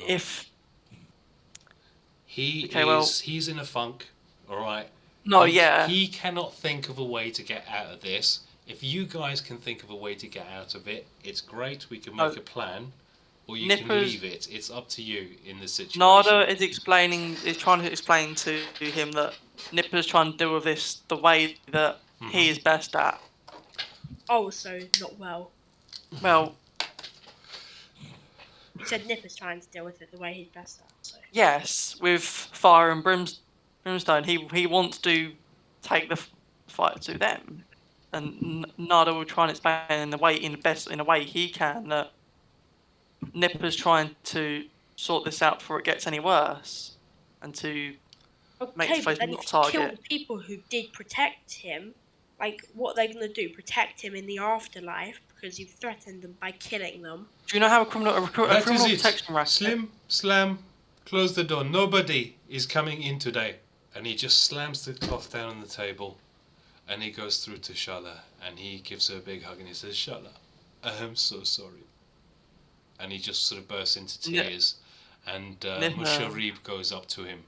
If he's in a funk, all right. No, He cannot think of a way to get out of this. If you guys can think of a way to get out of it, it's great. We can make a plan, or you can leave it. It's up to you in this situation. Nada is trying to explain to him that Nipa's trying to deal with this the way that he is best at. Oh, so not well. Well, you said Nipa's trying to deal with it the way he's best at. So. Yes, with fire and brimstone, he wants to take the fight to them, and Nada will try and explain in a way he can that Nipa's trying to sort this out before it gets any worse, and to make the place not target. Kill the people who did protect him. Like, what are they going to do? Protect him in the afterlife because you've threatened them by killing them? Do you know how a criminal protection racket? Slim, slam, close the door. Nobody is coming in today. And he just slams the cloth down on the table, and he goes through to Shala, and he gives her a big hug, and he says, "Shala, I am so sorry." And he just sort of bursts into tears, and Musharib goes up to him,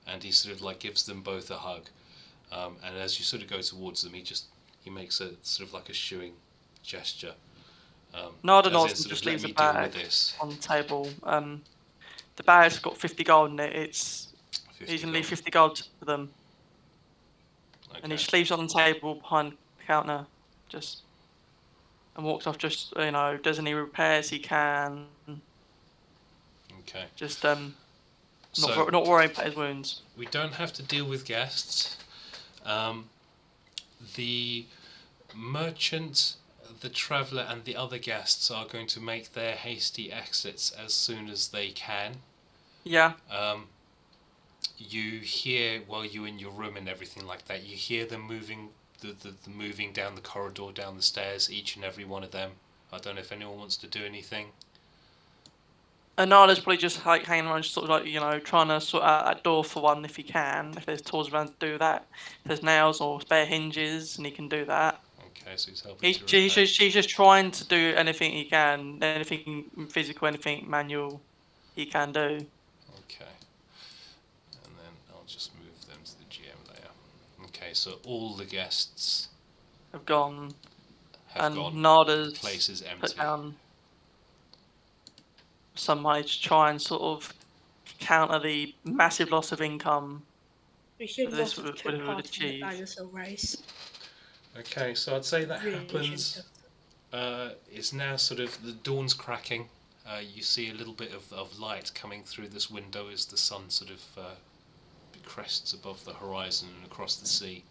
and he sort of like gives them both a hug. And as you sort of go towards them, he makes a sort of like a shooing gesture. Nada nods and just leaves the bag on the table. The bag's got 50 gold in it. He's going to leave 50 gold for them. Okay. And he just leaves it on the table behind the counter, and walks off. Does any repairs he can. Okay. Just not worrying about his wounds. We don't have to deal with guests. The merchant, the traveller, and the other guests are going to make their hasty exits as soon as they can. Yeah. You hear, while you're in your room and everything like that, you hear them moving, the moving down the corridor, down the stairs, each and every one of them. I don't know if anyone wants to do anything. Nada's probably just like hanging around, sort of like, trying to sort out that door for one if he can. If there's tools around to do that, if there's nails or spare hinges, and he can do that. Okay, so he's helping. She's just trying to do anything he can, anything physical, anything manual, he can do. Okay, and then I'll just move them to the GM layer. Okay, so all the guests have gone, and Nada's place is empty. Put down some money to try and sort of counter the massive loss of income this would achieve. Dinosaur race. Okay, so I'd say that happens. It's now sort of the dawn's cracking. You see a little bit of light coming through this window as the sun sort of crests above the horizon and across the sea.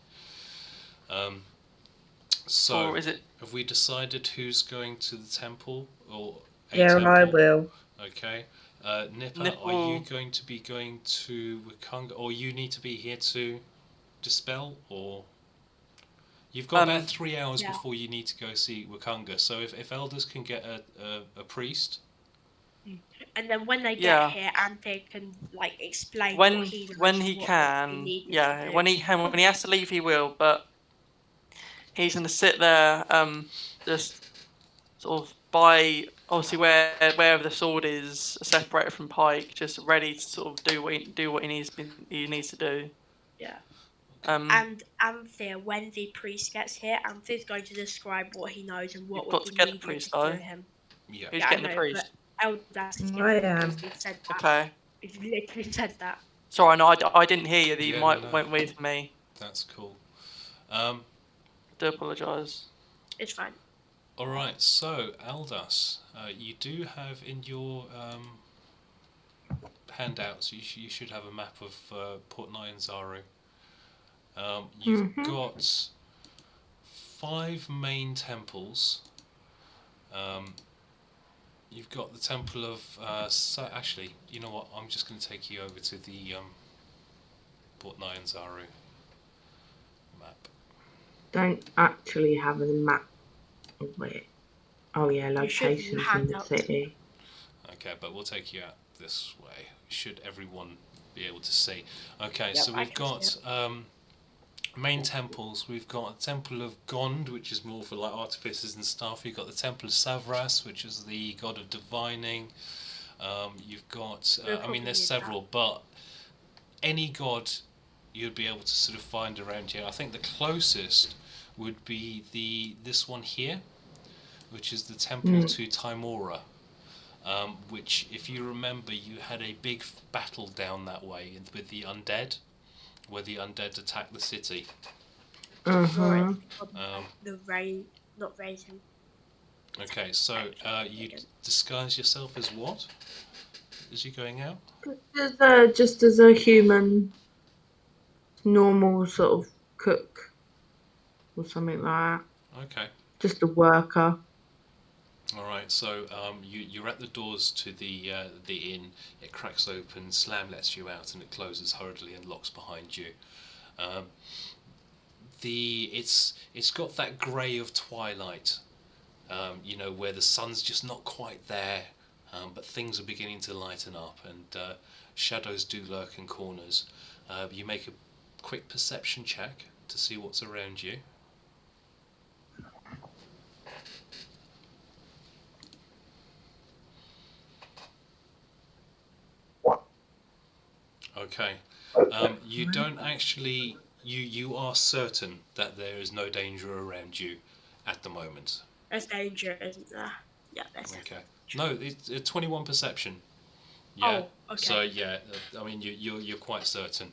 So, have we decided who's going to the temple or a temple? I will. Okay. Nipa, are you going to be going to Wakanga, or you need to be here to dispel, or you've got about 3 hours before you need to go see Wakanga. So if Eldas can get a priest, and then when they get here, Anthir can explain when what he knows when he can. When he has to leave, he will. But he's going to sit there, just sort of by. Obviously, wherever the sword is separated from Pike, just ready to sort of do what he needs to do. Yeah. And Anthir, when the priest gets here, Anthir's going to describe what he knows and what would be needed to him. Yeah. Who's getting the priest? Eldas is I am. said that. Okay. He's literally said that. Sorry, no, I didn't hear you. The mic went with me. That's cool. I do apologise. It's fine. All right, so Eldas, you do have in your handouts, you should have a map of Port Nyanzaru. You've got 5 main temples. You've got the temple of... actually, you know what? I'm just going to take you over to the Port Nyanzaru map. Don't actually have a map. Wait. Oh yeah, locations in the city. Okay, but we'll take you out this way. Should everyone be able to see? Okay, so we've got main temples. We've got a temple of Gond, which is more for artificers and stuff. You've got the temple of Savras, which is the god of divining. You've got, I mean, there's several, but any god you'd be able to sort of find around here. I think the closest would be this one here, which is the temple to Timora, which, if you remember, you had a big battle down that way with the undead, where the undead attacked the city. The not raising. Okay, so you disguise yourself as what? As you going out? Just as a human, normal sort of cook or something like that. Okay. Just a worker. All right. So you're at the doors to the inn. It cracks open. Slam lets you out, and it closes hurriedly and locks behind you. It's got that grey of twilight. Where the sun's just not quite there, but things are beginning to lighten up, and shadows do lurk in corners. You make a quick perception check to see what's around you. Okay. You don't actually. You are certain that there is no danger around you at the moment. There's danger, isn't there? Yeah, there's. Okay. No, it's 21 perception. Yeah. Oh, okay. So yeah, I mean you're quite certain.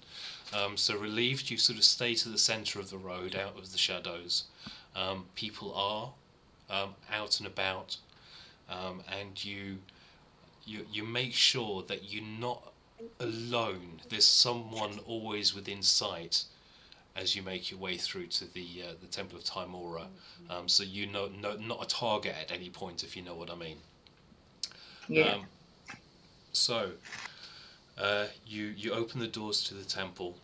So relieved, you sort of stay to the centre of the road, out of the shadows. People are out and about, and you make sure that you're not alone. There's someone always within sight as you make your way through to the Temple of Timora, so you know, not a target at any point, if you know what I mean. Yeah. So you open the doors to the temple.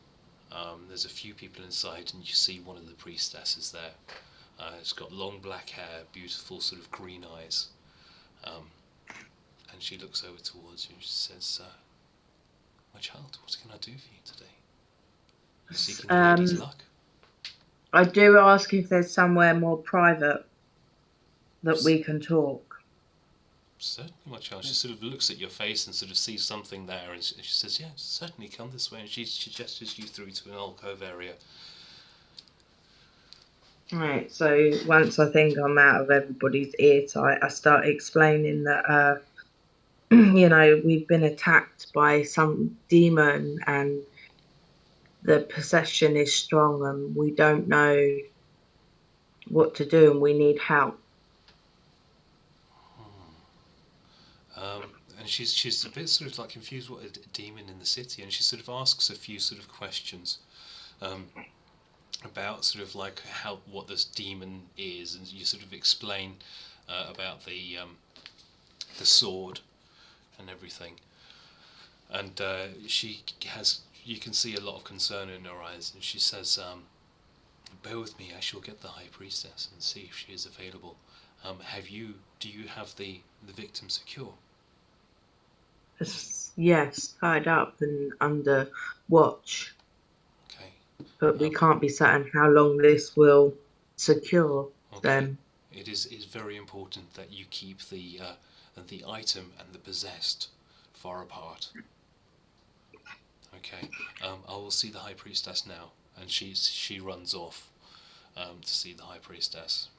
There's a few people inside, and you see one of the priestesses there. It's got long black hair, beautiful sort of green eyes, and she looks over towards you and she says, "My child, what can I do for you today? You seeking the lady's luck?" I do ask if there's somewhere more private that we can talk. Certainly, my child. She sort of looks at your face and sort of sees something there, and she says, "Yeah, certainly, come this way." And she gestures you through to an alcove area. Right, so once I think I'm out of everybody's earsight, I start explaining that, we've been attacked by some demon and the possession is strong and we don't know what to do and we need help. And she's a bit sort of like confused, what a demon in the city, and she sort of asks a few sort of questions about sort of like what this demon is, and you sort of explain about the sword and everything, and you can see a lot of concern in her eyes, and she says, "Bear with me, I shall get the High Priestess and see if she is available. Do you have the victim secure?" Yes, tied up and under watch. Okay. But we can't be certain how long this will secure them. It is very important that you keep the item and the possessed far apart. Okay. I will see the High Priestess now, and she runs off to see the High Priestess.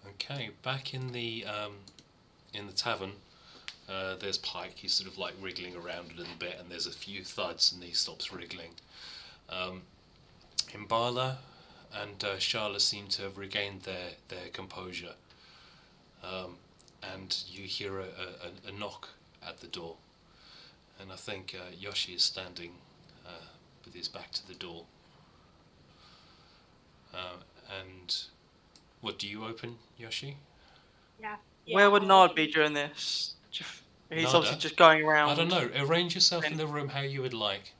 Okay, back in the tavern. There's Pike. He's sort of like wriggling around a little bit, and there's a few thuds, and he stops wriggling. Imbala and Sharla seem to have regained their composure, and you hear a knock at the door, and I think Yoshie is standing with his back to the door. And what do you open, Yoshie? Yeah. Where would Nard be during this? He's Nada? obviously just going around. I don't know. Arrange yourself in the room how you would like.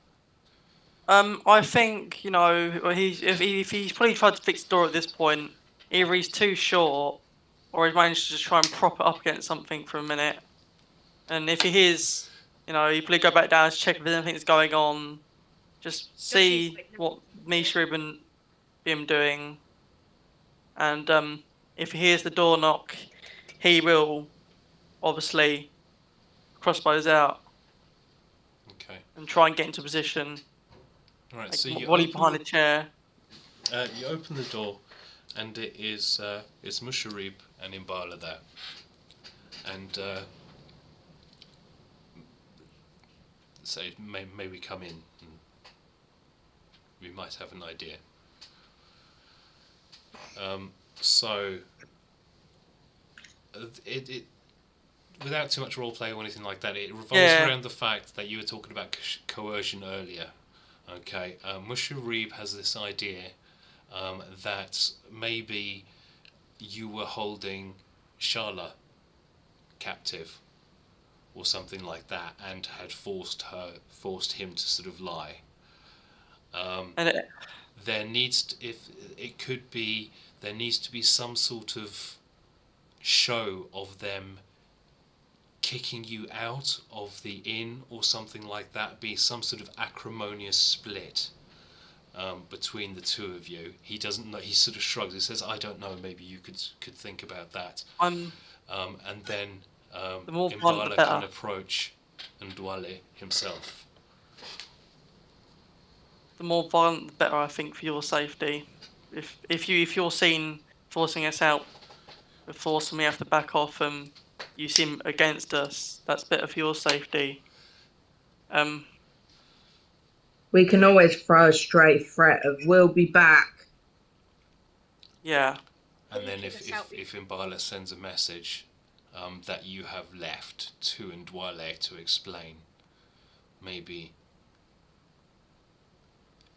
I think if he's probably tried to fix the door at this point, either he's too short, or he's managed to just try and prop it up against something for a minute. And if he is, he probably go back down to check if there's anything that's going on, just see what Misha and him doing. And if he hears the door knock, he will obviously crossbows out. Okay. And try and get into position. Right. Like, So you volley open behind a chair. You open the door, and it's Musharib and Imbala there, and say may we come in? And we might have an idea. So it without too much roleplay or anything like that, it revolves around the fact that you were talking about coercion earlier. Okay, Musharib has this idea that maybe you were holding Shala captive or something like that, and had forced him to sort of lie. There needs to be some sort of show of them kicking you out of the inn or something like that, be some sort of acrimonious split between the two of you. He doesn't know. He sort of shrugs. He says, "I don't know. Maybe you could think about that." And then the more Imbala can approach Ndwale himself. The more violent, the better, I think, for your safety. If you're seen forcing us out, forcing me have to back off, and you seem against us, that's better for your safety. We can always throw a straight threat of "we'll be back." Yeah. And then if Imbala sends a message that you have left to Ndwale to explain, maybe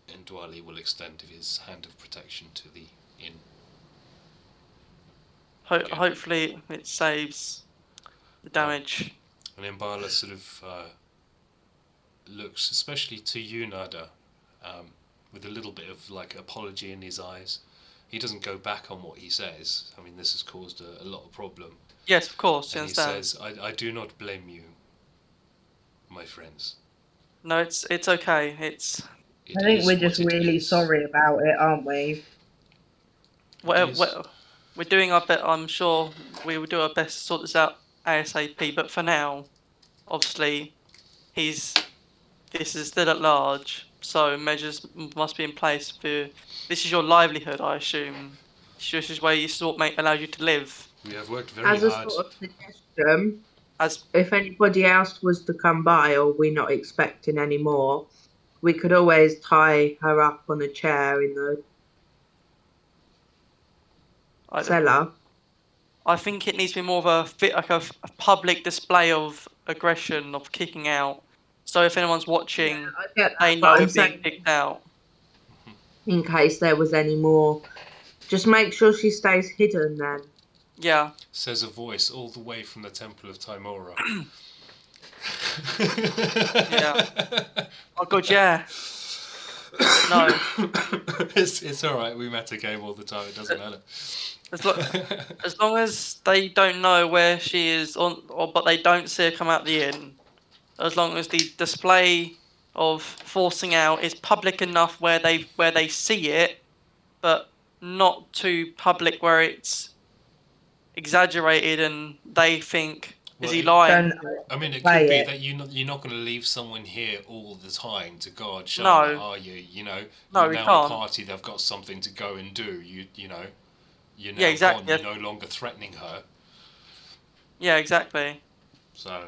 Ndwale will extend his hand of protection to the inn. Hopefully it saves the damage. And Imbala sort of looks, especially to you, Nada, with a little bit of like apology in his eyes. He doesn't go back on what he says. I mean, this has caused a lot of problem. Yes, of course. And he says, I do not blame you, my friends. No, it's okay. I think we're just really sorry about it, aren't we? We're doing our best. I'm sure we will do our best to sort this out ASAP. But for now, obviously, this is still at large, so measures must be in place for. This is your livelihood, I assume. This is where you allows you to live. We have worked very hard. As a sort of suggestion, if anybody else was to come by, or we're not expecting any more, we could always tie her up on a chair in the cellar. I think it needs to be more of a public display of aggression, of kicking out. So if anyone's watching, they know we're being kicked out. In case there was any more. Just make sure she stays hidden then. Yeah. Says a voice all the way from the Temple of Timora. Yeah. Oh god, yeah. No. It's alright, we meta game all the time, it doesn't matter. As long as they don't know where she is, but they don't see her come out the inn. As long as the display of forcing out is public enough where they see it, but not too public where it's exaggerated and they think, is he lying? I mean, it could be that you're not going to leave someone here all the time to guard Charlotte, are you? You know, you're now a party, they've got something to go and do. You know, you're now gone, you're no longer threatening her. Yeah, exactly. So,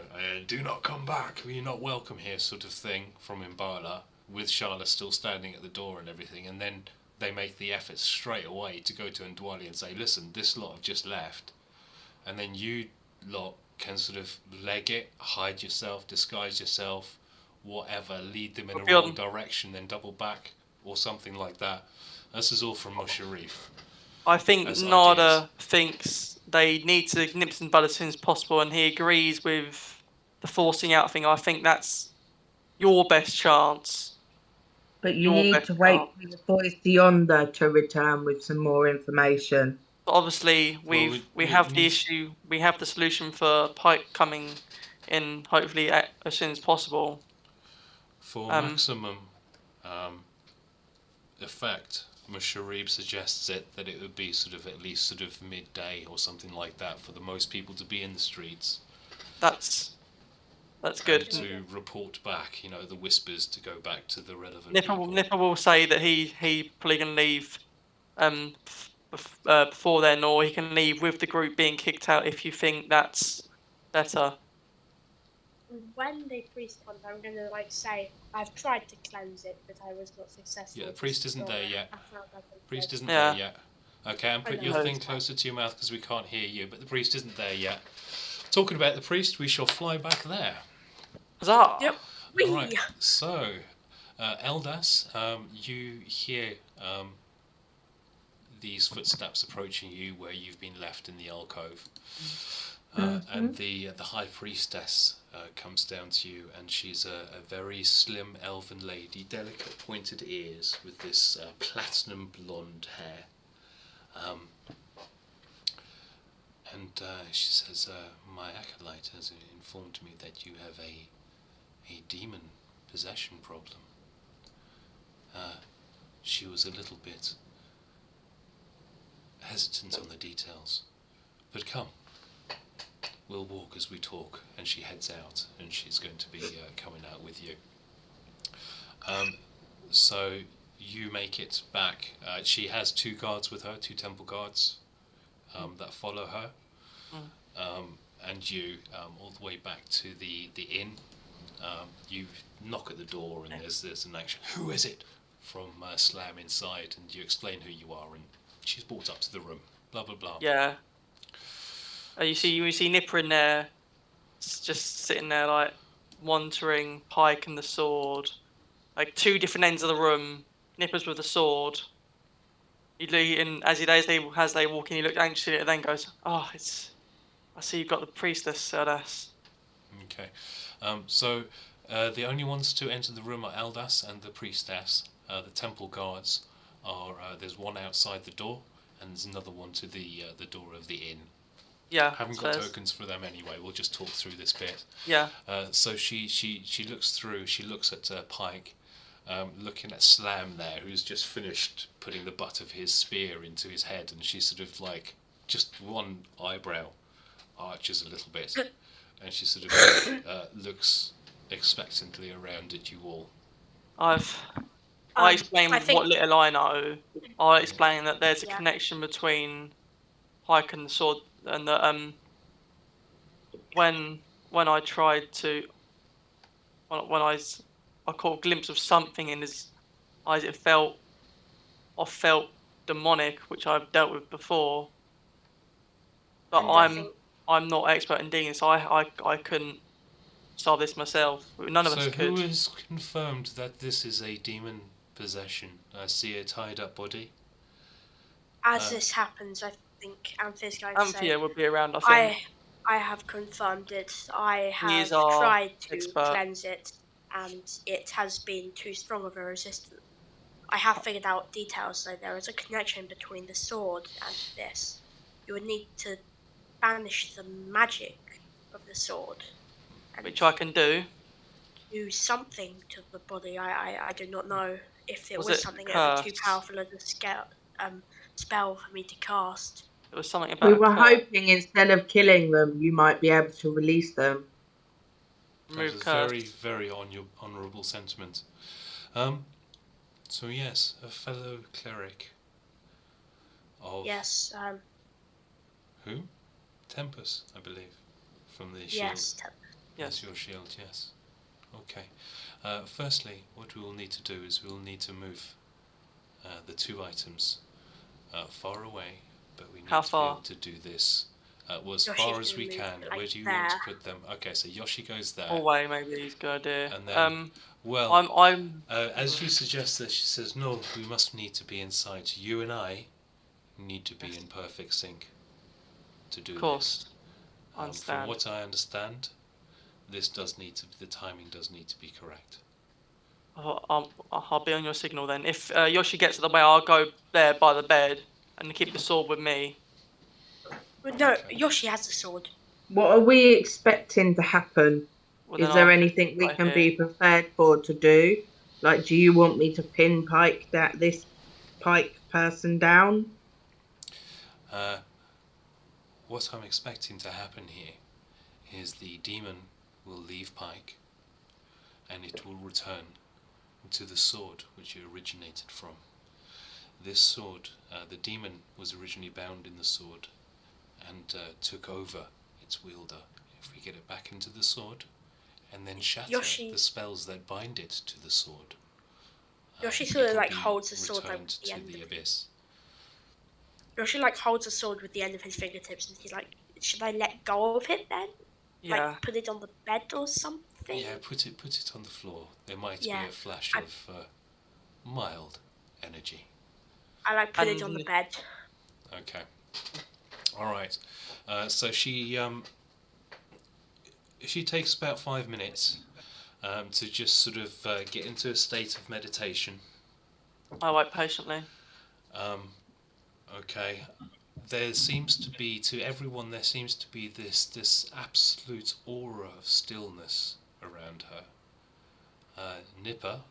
do not come back, you're not welcome here, sort of thing from Imbala, with Charlotte still standing at the door and everything, and then they make the effort straight away to go to Ndwale and say, listen, this lot have just left, and then you lot can sort of leg it, hide yourself, disguise yourself, whatever, lead them in a wrong direction, then double back, or something like that. This is all from Musharif. I think Nada thinks they need to nip some bud as soon as possible, and he agrees with the forcing out thing. I think that's your best chance. But you need to wait for the boys Yonder to return with some more information. But obviously, we have the issue. We have the solution for Pike coming in, hopefully as soon as possible. For maximum effect, Musharib suggests that it would be sort of at least sort of midday or something like that for the most people to be in the streets. That's good. And to report back, the whispers to go back to the relevant Nipa will say that he probably can leave before then, or he can leave with the group being kicked out if you think that's better. When the priest comes, I'm going to say I've tried to cleanse it, but I was not successful. Yeah, the priest isn't there yet. Priest isn't Yeah. there yet. Okay, and put your thing closer to your mouth because we can't hear you, but the priest isn't there yet. Talking about the priest, we shall fly back there. Huzzah! Yep. Right, so, Eldas, you hear these footsteps approaching you where you've been left in the alcove. And the high priestess comes down to you, and she's a very slim elven lady, delicate pointed ears with this platinum blonde hair. And she says, my acolyte has informed me that you have a demon possession problem. She was a little bit hesitant on the details, but come, we'll walk as we talk. And she heads out, and she's going to be coming out with you. So you make it back. She has 2 guards with her, 2 temple guards that follow her. And you, all the way back to the inn, you knock at the door, and there's an action. Who is it? From Slam inside, and you explain who you are, and she's brought up to the room. Blah blah blah. Yeah. You see Nipa in there, just sitting there like wandering, pike and the sword, like 2 different ends of the room. Nipa's with the sword. And as they walk in, he looks anxiously and then goes, "Oh, I see you've got the priestess, Eldas." Okay. So the only ones to enter the room are Eldas and the priestess. The temple guards are there's one outside the door, and there's another one to the door of the inn. Yeah. Haven't got tokens for them anyway. We'll just talk through this bit. Yeah. So she looks through. She looks at Pike, looking at Slam there, who's just finished putting the butt of his spear into his head, and she sort of like just one eyebrow arches a little bit, and she sort of looks expectantly around at you all. I explain what little I know. I explain that there's a connection between Pike and the sword, and that when I tried to when I caught a glimpse of something in his eyes, I felt demonic, which I've dealt with before. But I'm not expert in dealing, so I couldn't solve this myself. None of us could. So who has confirmed that this is a demon possession? I see a tied up body. As this happens, I think Anthir's going to say... Anthir would be around, I think. I have confirmed it. I have tried to cleanse it, and it has been too strong of a resistance. I have figured out details, so there is a connection between the sword and this. You would need to banish the magic of the sword. Which I can do. Do something to the body. I do not know if it was something too powerful as a spell for me to cast. It was something about. We were hoping instead of killing them, you might be able to release them. That is very, very honourable sentiment. So yes, a fellow cleric of... Yes. Who? Tempos, I believe, from the shield. Yes. Yes, your shield, yes. Okay. Firstly, what we will need to do is we will need to move the 2 items far away, but we need to be able to do this as far as we can. Where do you want to put them? Okay, so Yoshie goes there. Away, maybe he's a good idea. And then, I'm as you suggest this, she says, no, we must need to be inside. You and I need to be in perfect sync to do this. Of course. I understand. From what I understand, the timing does need to be correct. I'll be on your signal then. If Yoshie gets out of the way, I'll go there by the bed and keep the sword with me. No, Yoshie has the sword. What are we expecting to happen? Is there anything we can be prepared for to do? Like, do you want me to pin this Pike person down? What I'm expecting to happen here is the demon will leave Pike, and it will return to the sword which it originated from. This sword, the demon was originally bound in the sword and took over its wielder. If we get it back into the sword, and then shatter Yoshie. the spells that bind it to the sword, Yoshie it sort of can like be holds the sword like returned with the to end the of abyss. Yoshie like holds the sword with the end of his fingertips, and he's like, "Should I let go of it then? Yeah. Like put it on the bed or something?" Yeah, put it on the floor. There might be Yeah. a flash of mild energy. I like put it on the bed. Okay. All right. So she takes about 5 minutes to just sort of get into a state of meditation. I wait patiently. Okay. There seems to be, to everyone, this absolute aura of stillness around her. Nipa,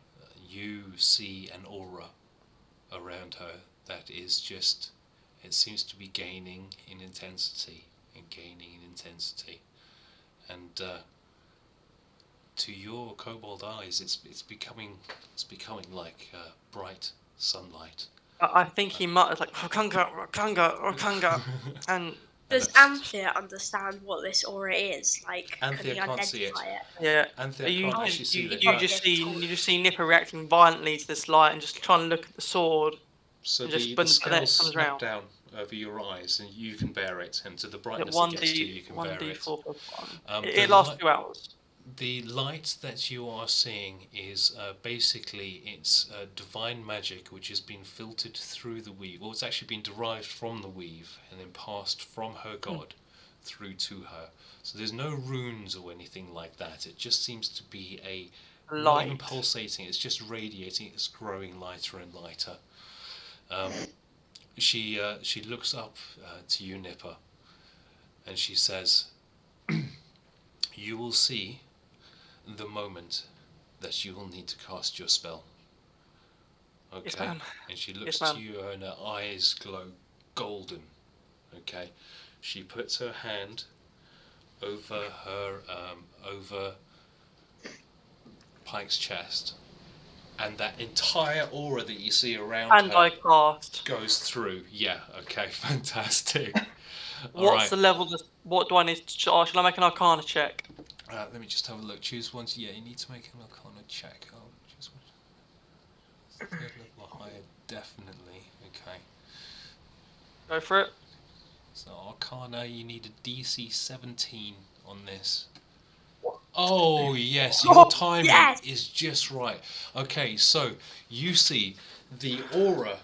you see an aura around her that is just, it seems to be gaining in intensity and gaining in intensity. And to your kobold eyes, it's becoming like bright sunlight. I think he mutters like Rakanga, Rakanga, Rakanga, and Does Anthir understand what this aura is? Like, can Anthir he can't see identify it? yeah. Anthir You can't actually see that. just see Nipa reacting violently to this light and just trying to look at the sword. So and the scales snap down over your eyes, and you can bear it, and to the brightness it gets to, you can bear it. 1d4 plus 1. It lasts 2 hours. The light that you are seeing is basically it's divine magic which has been filtered through the weave, or it's actually been derived from the weave and then passed from her god through to her. So there's no runes or anything like that. It just seems to be a light. Not even pulsating, it's just radiating, it's growing lighter and lighter. She looks up to you, Nipa, and she says, "You will see the moment that you will need to cast your spell." Okay. Yes, ma'am. And she looks to you and her eyes glow golden. Okay. She puts her hand over her over Pike's chest, and that entire aura that you see around and her I cast goes through. Yeah. Okay. Fantastic. What's the level? What do I need to? Should I make an Arcana check? Let me just have a look. Choose one. Yeah, you need to make an Arcana check. Oh, choose one. Third level higher, definitely. Okay. Go for it. So Arcana, you need a DC 17 on this. Oh yes, your timing is just right. Okay, so you see the aura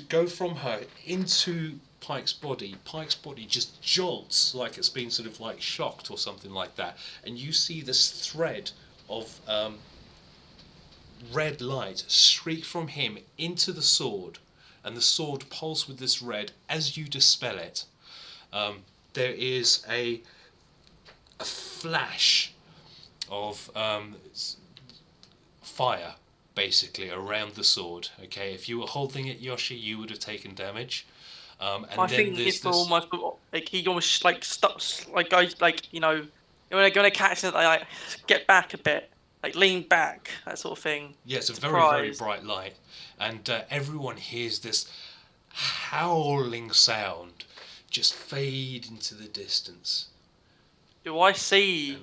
go from her into Pike's body. Pike's body just jolts like it's been sort of like shocked or something like that, and you see this thread of red light streak from him into the sword, and the sword pulse with this red. As you dispel it, there is a flash of fire basically around the sword. Okay, if you were holding it, Yoshie, you would have taken damage. And I think it's almost like he almost like stops, like goes like, you know, when they're going to catch it, they like get back a bit, like lean back, that sort of thing. Yeah, it's a very bright light, and everyone hears this howling sound just fade into the distance. Do I see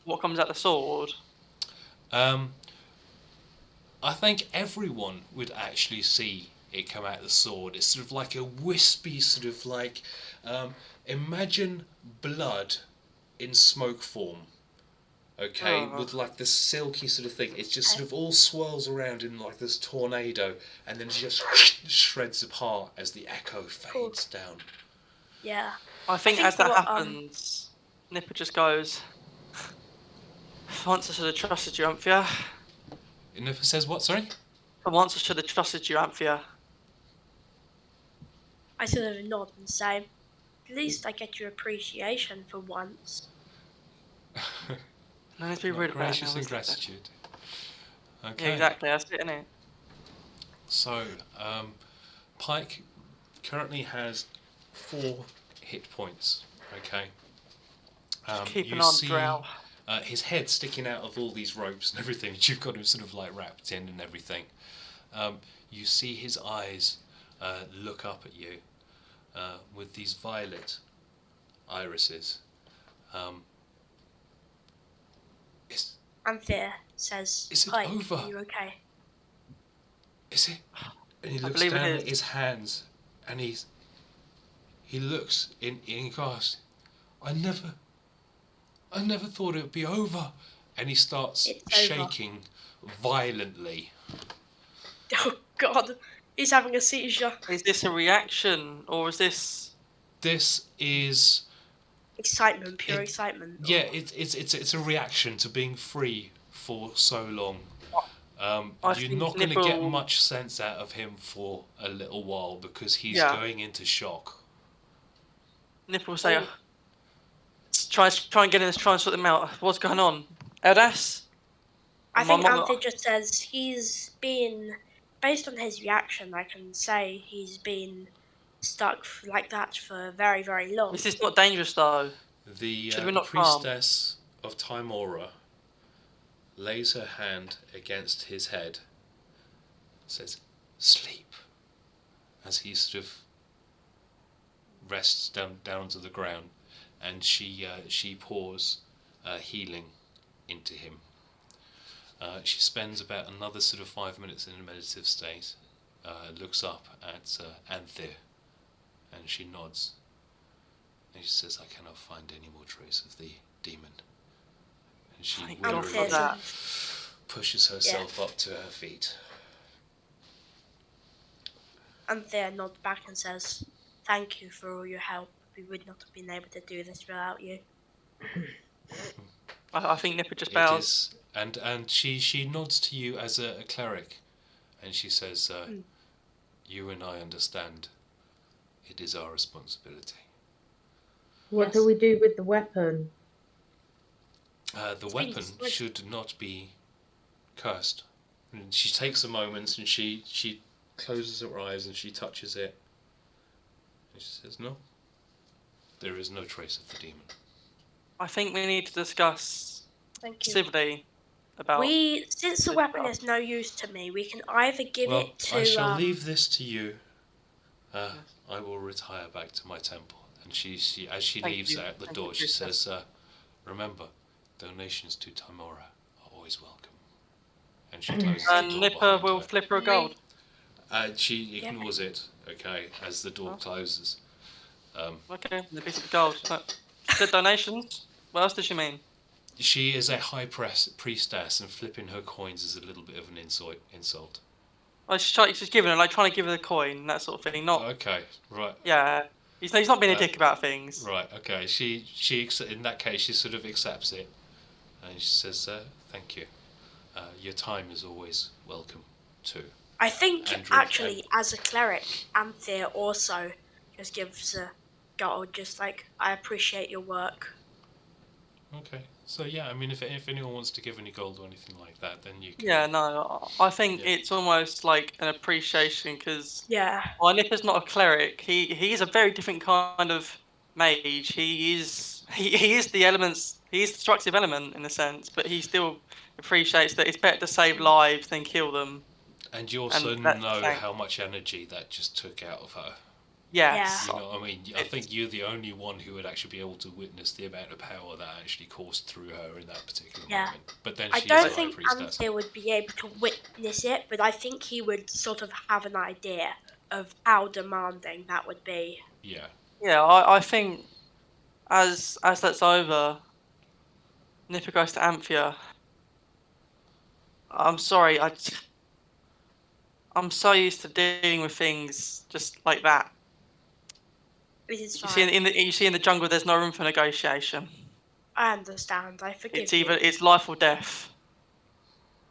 what comes out the sword? I think everyone would actually see it come out the sword. It's sort of like a wispy sort of like, imagine blood in smoke form. Okay, with like this silky sort of thing. It just sort of all swirls around in like this tornado, and then just shreds apart as the echo fades down. Yeah. I think as that happens, Nipa just goes, "Once I should have trusted you, Anthir." Nipa says what, sorry? Once I should have trusted you, Anthir. I sort of nod and say, "At least I get your appreciation for once." No need to be rude about it. Gracious in gratitude. Okay. Yeah, exactly, that's it, isn't it? So, Pike currently has 4 hit points. Okay. Keep an You eye on see Drow. his head sticking out of all these ropes and everything. You've got him sort of like wrapped in and everything. You see his eyes look up at you with these violet irises. Anthir says, Is it "Hi, over? are you okay?" Is it? And he I looks believe it down is. at his hands, and he looks in gasp. I never thought it would be over. And he starts It's shaking violently. Oh God, he's having a seizure. Is this a reaction, or is this? This is Excitement, pure excitement. yeah. It's a reaction to being free for so long. You're not going to get much sense out of him for a little while because he's going into shock. Nipa will say, try and get in this, try and sort them out. What's going on? Eldas? I think Anthir just says he's been, based on his reaction, I can say he's been stuck like that for very, very long. This is not dangerous though. The not priestess of Timora lays her hand against his head, says, "Sleep," as he sort of rests down to the ground, and she pours healing into him. She spends about another sort of 5 minutes in a meditative state, looks up at Anthir, and she nods. And she says, "I cannot find any more trace of the demon." And she wearily pushes herself up to her feet. Anthir nods back and says, "Thank you for all your help. We would not have been able to do this without you." I think Nipa just bows. And she nods to you as a cleric, and she says, "You and I understand. It is our responsibility." What do we do with the weapon? The weapon should not be cursed. And she takes a moment and she closes her eyes and she touches it. And she says, "No, there is no trace of the demon." I think we need to discuss civilly about... Since the weapon is no use to me, we can either give it to... I shall leave this to you. I will retire back to my temple. And she as she leaves out the door, she says, "Remember, donations to Timora are always welcome." And she closes the door. And Nipa will flip her a gold. She ignores it, okay, as the door closes. Okay, the piece of gold. She said donations. What else does she mean? She is a high priestess, and flipping her coins is a little bit of an insult. Oh, she's giving her, like, trying to give her the coin, that sort of thing. Not. Okay, right. Yeah. He's not being a dick about things. Right, okay. She in that case, she sort of accepts it. And she says, "Thank you. Your time is always welcome, too." I think, actually, as a cleric, Anthir also just gives a gold, just like, "I appreciate your work." Okay. So, yeah, I mean, if anyone wants to give any gold or anything like that, then you can... Yeah, no, I think it's almost like an appreciation, because while Nipa's not a cleric, he's a very different kind of mage. He is the elements, he is the destructive element in a sense, but he still appreciates that it's better to save lives than kill them. And you also know how much energy that just took out of her. Yes. You know what I mean? I think you're the only one who would actually be able to witness the amount of power that actually coursed through her in that particular moment. But then I don't think Anthir would be able to witness it, but I think he would sort of have an idea of how demanding that would be. Yeah. Yeah, I think as that's over, Nipa goes to Anthir. I'm sorry, I'm so used to dealing with things just like that. This is You fine. see in the jungle, there's no room for negotiation. I understand. I forgive you. It's life or death.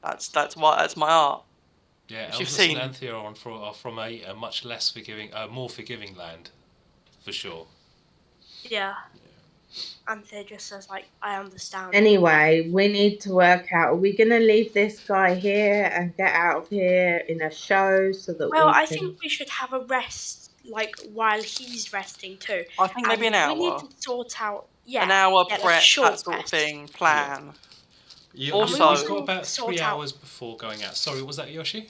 That's my art. Yeah, Eldas and Anthir are from a much less forgiving, more forgiving land, for sure. Yeah. Anthir just says, like, "I understand." Anyway, we need to work out, are we going to leave this guy here and get out of here in a show so that I think we should have a rest, like, while he's resting too. I think maybe an hour. We need to sort out, an hour like prep, short that sort of rest. thing, plan. Yeah. Also, you've got about sort 3 out- hours before going out. Sorry, was that Yoshi?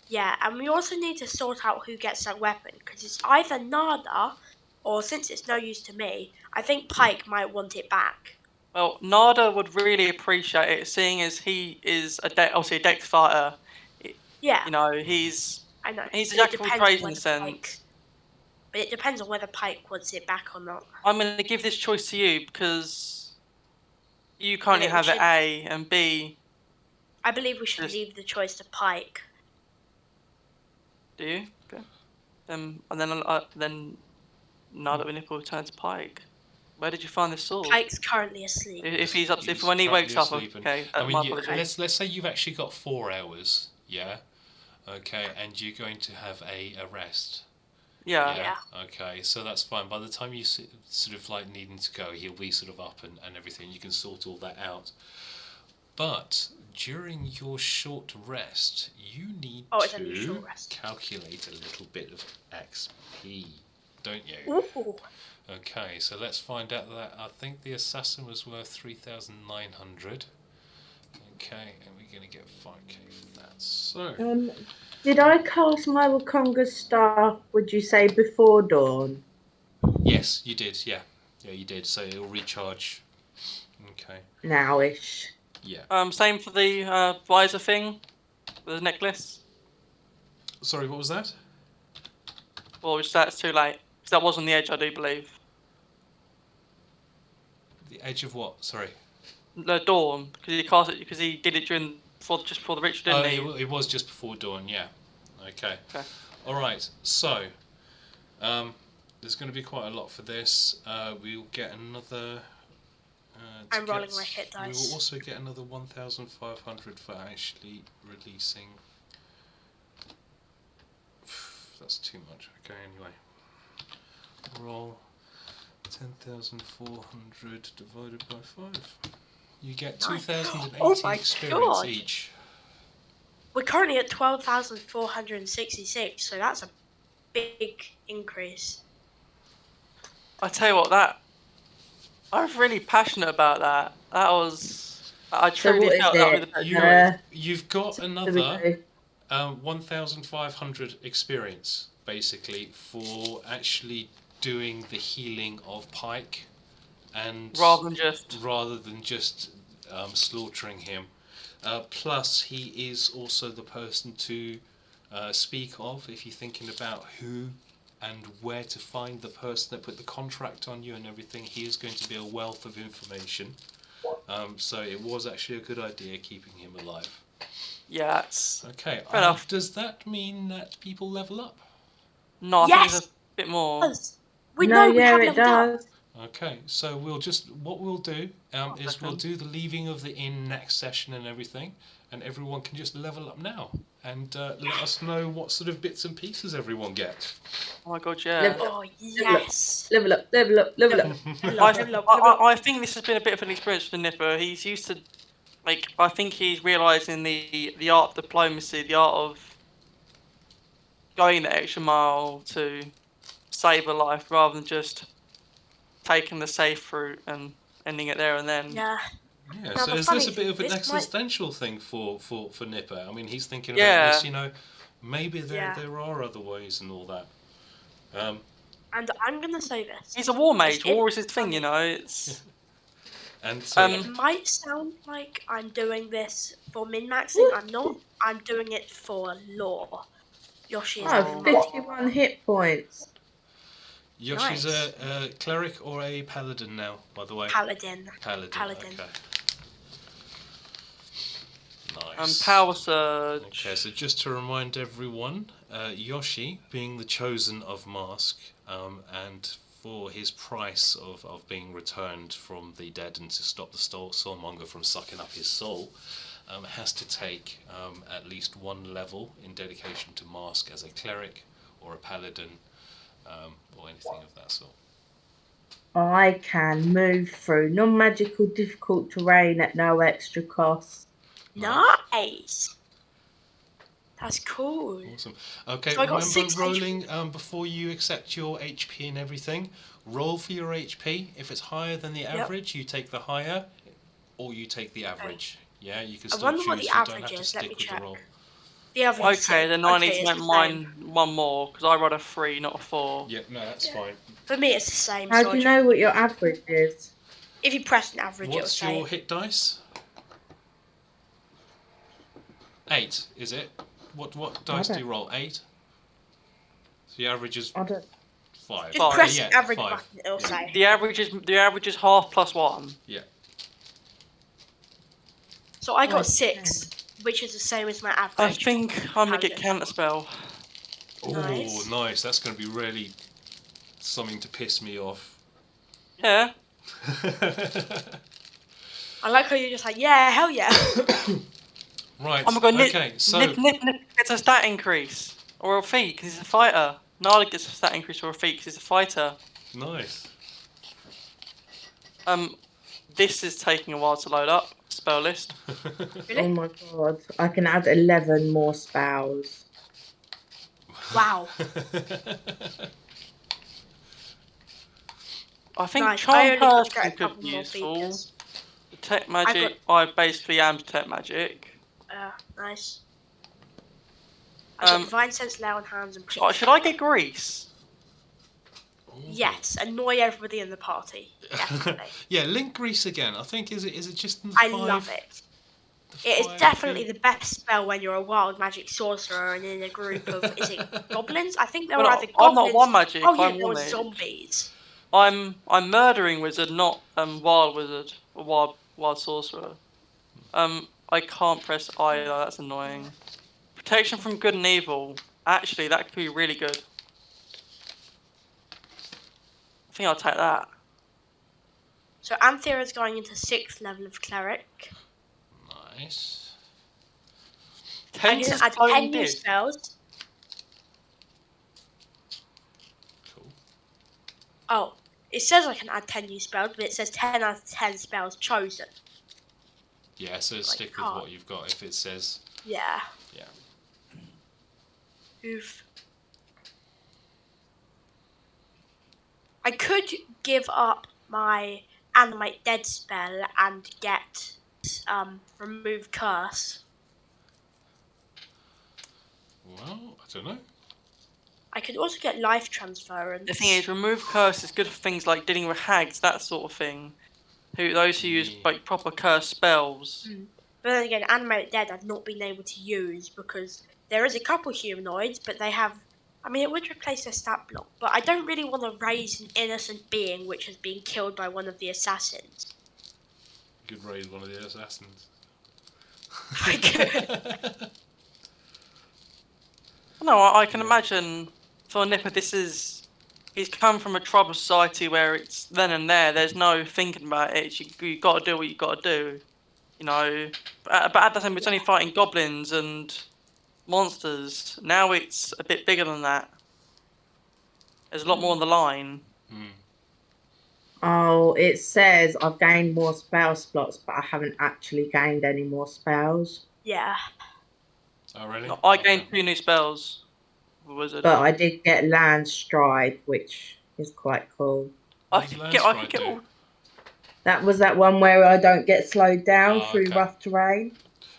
Yeah, and we also need to sort out who gets that weapon, because it's either Nada, or since it's no use to me, I think Pike might want it back. Well, Nada would really appreciate it, seeing as he is obviously a deck fighter. Yeah. You know, he's I know. a But jack it of all depends trades on in a whether sense. But it depends on whether Pike wants it back or not. I'm going to give this choice to you because you currently we have it should- A, and B. I believe we should leave the choice to Pike. Do you? Okay. And then Nada and Nipa will turn to Pike. Where did you find this sword? Pike's currently asleep. If he's up, if when he wakes up, asleep and- okay. I mean, my you, apologies. let's say you've actually got 4 hours. Yeah. Okay, and you're going to have a rest. Yeah. Okay, so that's fine. By the time you sort of like needing to go, he'll be sort of up and everything. You can sort all that out. But during your short rest, you need to calculate a little bit of XP, don't you? Ooh. Okay, so let's find out that. I think the assassin was worth 3,900. Okay, and we're going to get 5k from that. So. Did I cast my Wakonga's staff, would you say, before dawn? Yes, you did, yeah. Yeah, you did, so it'll recharge. Okay. Now-ish. Yeah. Same for the visor thing, the necklace. Sorry, what was that? Well, that's too late. Because that was on the edge, I do believe. The edge of what? Sorry. The dawn, because he cast it, because he did it just before the ritual, didn't he? It was just before dawn, yeah. Okay. Alright, so there's going to be quite a lot for this. We'll get another... I'm rolling my hit dice. We will also get another 1,500 for actually releasing... That's too much. Okay, anyway. Roll 10,400 divided by 5. You get 2,080 experience each. We're currently at 12,466, so that's a big increase. I tell you what, I was really passionate about that. I truly felt that was You've got another 1,500 experience, basically, for actually doing the healing of Pike, and rather than just slaughtering him. Plus, he is also the person to speak of if you're thinking about who and where to find the person that put the contract on you and everything. He is going to be a wealth of information. So it was actually a good idea keeping him alive. Yeah, it's okay. Fair enough. Does that mean that people level up? No, I think it's a bit more. We have it does. Okay, so what we'll do is we'll do the leaving of the inn next session and everything, and everyone can just level up now and let us know what sort of bits and pieces everyone gets. Oh my god, yeah. Yes. Level up. I think this has been a bit of an experience for Nipa. He's used to, I think he's realising the art of diplomacy, the art of going the extra mile to save a life rather than just taking the safe route and ending it there and then. Yeah. Yeah, so is this a bit of an existential thing for Nipa? I mean, he's thinking about this, maybe there are other ways and all that. And I'm going to say this. He's a war mage. War is his thing, it's... And so, it might sound like I'm doing this for min-maxing. I'm not. I'm doing it for lore. Yoshie is 51 hit points. Yoshi's a cleric or a paladin now, by the way? Paladin. Okay. Nice. Power surge. Okay, so just to remind everyone, Yoshie, being the chosen of Mask, and for his price of being returned from the dead and to stop the soulmonger from sucking up his soul, has to take at least 1 level in dedication to Mask as a cleric or a paladin, or anything of that sort. I can move through non-magical difficult terrain at no extra cost. Nice. That's cool. Awesome. Okay, So I got remember 6 rolling before you accept your HP and everything. Roll for your HP. If it's higher than the average, you take the higher, or you take the average. Yeah, you can I still wonder choose. what the You don't average have to is. Let stick me with check. the roll. The average is Okay, 6. then I need Okay, to it's make the mine same. one more because I rolled a 3, not a 4. Yeah, no, that's fine. For me, it's the same. How so do you know what your average is? If you press an average, What's it'll say. your hit dice? 8, is it? What dice do you roll? 8? So the average is I don't. 5. Just Five. press Yeah, the average 5. button, it'll say. The average is half plus 1. Yeah. So I got Okay. 6, which is the same as my average. I think I'm gonna get Paladin. counterspell. Oh, Nice. nice. That's going to be really something to piss me off. Yeah. I like how you're just like, yeah, hell yeah. Right. Oh my god, okay, so Nip gets a stat increase or a feat because he's a fighter. Nala gets a stat increase or a feat because he's a fighter. nice. This is taking a while to load up. Spell list. Really? Oh my god! I can add 11 more spells. Wow. I think Nice. I charm only got to person get a could couple be more useful. features. Detect magic. I basically am detect magic. Nice. I got Divine Sense, Lay on Hands, and Protection. Should I get grease? Yes, annoy everybody in the party. Definitely. Yeah, link grease again. I think is it just the I 5? love it. The It is 5 definitely feet? the best spell when you're a wild magic sorcerer and in a group of, is it goblins? I think there were Well, either I'm goblins. not one magic. Oh yeah, I'm there one were mage. zombies. I'm murdering wizard, not wild wizard or wild sorcerer. I can't press I. That's annoying. Protection from good and evil. Actually, that could be really good. I think I'll take that. So Anthir is going into 6th level of cleric. Nice. I can add 10 new spells. Cool. Oh, it says I can add 10 new spells, but it says 10 out of 10 spells chosen. Yeah, so stick with what you've got if it says. Yeah. Yeah. Oof. I could give up my Animate Dead spell and get Remove Curse. Well, I don't know. I could also get Life Transference. The thing is, remove curse is good for things like dealing with hags, that sort of thing. Those who use like proper curse spells. But then again, Animate Dead I've not been able to use because there is a couple humanoids, but they have. I mean, it would replace their stat block, but I don't really want to raise an innocent being which has been killed by one of the assassins. You could raise one of the assassins. I could. No, I can imagine for Nipa, he's come from a tribal society where it's then and there. There's no thinking about it. You got to do what you got to do, you know. But at the time, it's only fighting goblins and monsters. Now it's a bit bigger than that. There's a lot more on the line. Oh, it says I've gained more spell slots, but I haven't actually gained any more spells. Yeah. Oh, really? No, I gained 2 new spells. Wizard. But I did get Land Stride, which is quite cool. I could get all. That was that one where I don't get slowed down through rough terrain.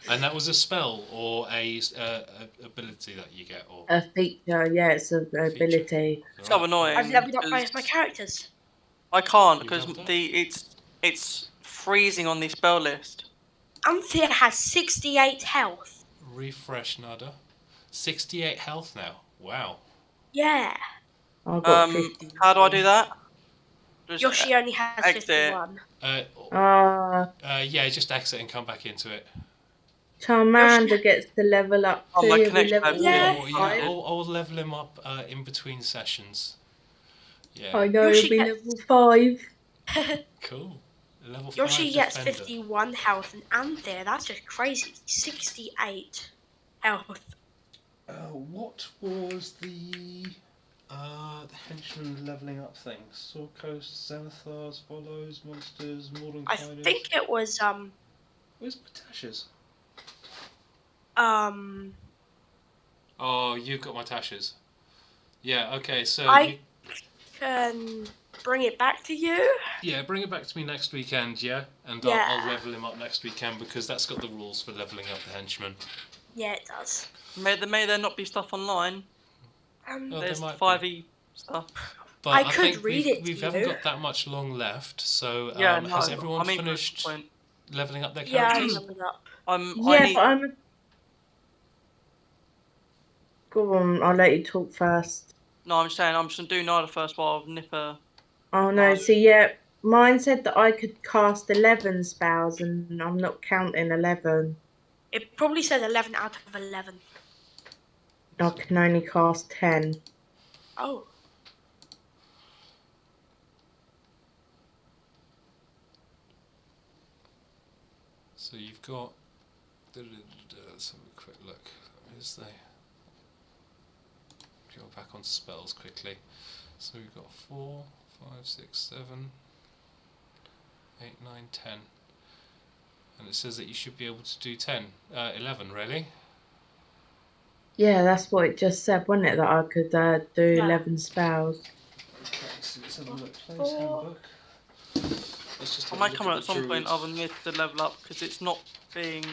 And that was a spell or a ability that you get, or a feature? Yeah, it's an ability. So annoying. I've leveled up both my characters. I can't because it's freezing on the spell list. Anthir has 68 health. Refresh, Nada. 68 health now. Wow. Yeah. I've got 50. How do I do that? Just Yoshie only has 51. Yeah, just exit and come back into it. Charmander gets to level up too. My He'll be connection level I'll level him up in between sessions. Yeah. I know, he'll be level 5. Cool. Level 5 Yoshie gets defender. 51 health, and Anthir, that's just crazy. 68 health. What was the henchman leveling up thing? Sword Coast, Zenithars, Follows, Monsters, Modern I Kinders? think it was Where's Potash's? Oh, you've got my tashes. Yeah, okay, so... I can bring it back to you. Yeah, bring it back to me next weekend, yeah? And Yeah. I'll level him up next weekend because that's got the rules for leveling up the henchman. Yeah, it does. May there not be stuff online? There's there might 5e stuff. But I think could read it we to haven't you. got that much long left, so Yeah, no, has everyone I mean, finished leveling up their Yeah, characters? I'm leveling up. Yeah, but I'm... Go on, I'll let you talk first. No, I'm saying I'm just going to do Nada first while Nipa... Oh no, see, yeah, mine said that I could cast 11 spells and I'm not counting 11. It probably said 11 out of 11. I can only cast 10. Oh. So you've got... Let's have a quick look. Where's the... Go back on spells quickly. So we've got 4, 5, 6, 7, 8, 9, 10. And it says that you should be able to do 11, really? Yeah, that's what it just said, wasn't it? That I could do 11 spells. Okay, so let's have a look. Player's handbook. I might come on at some point other than this to level up because it's being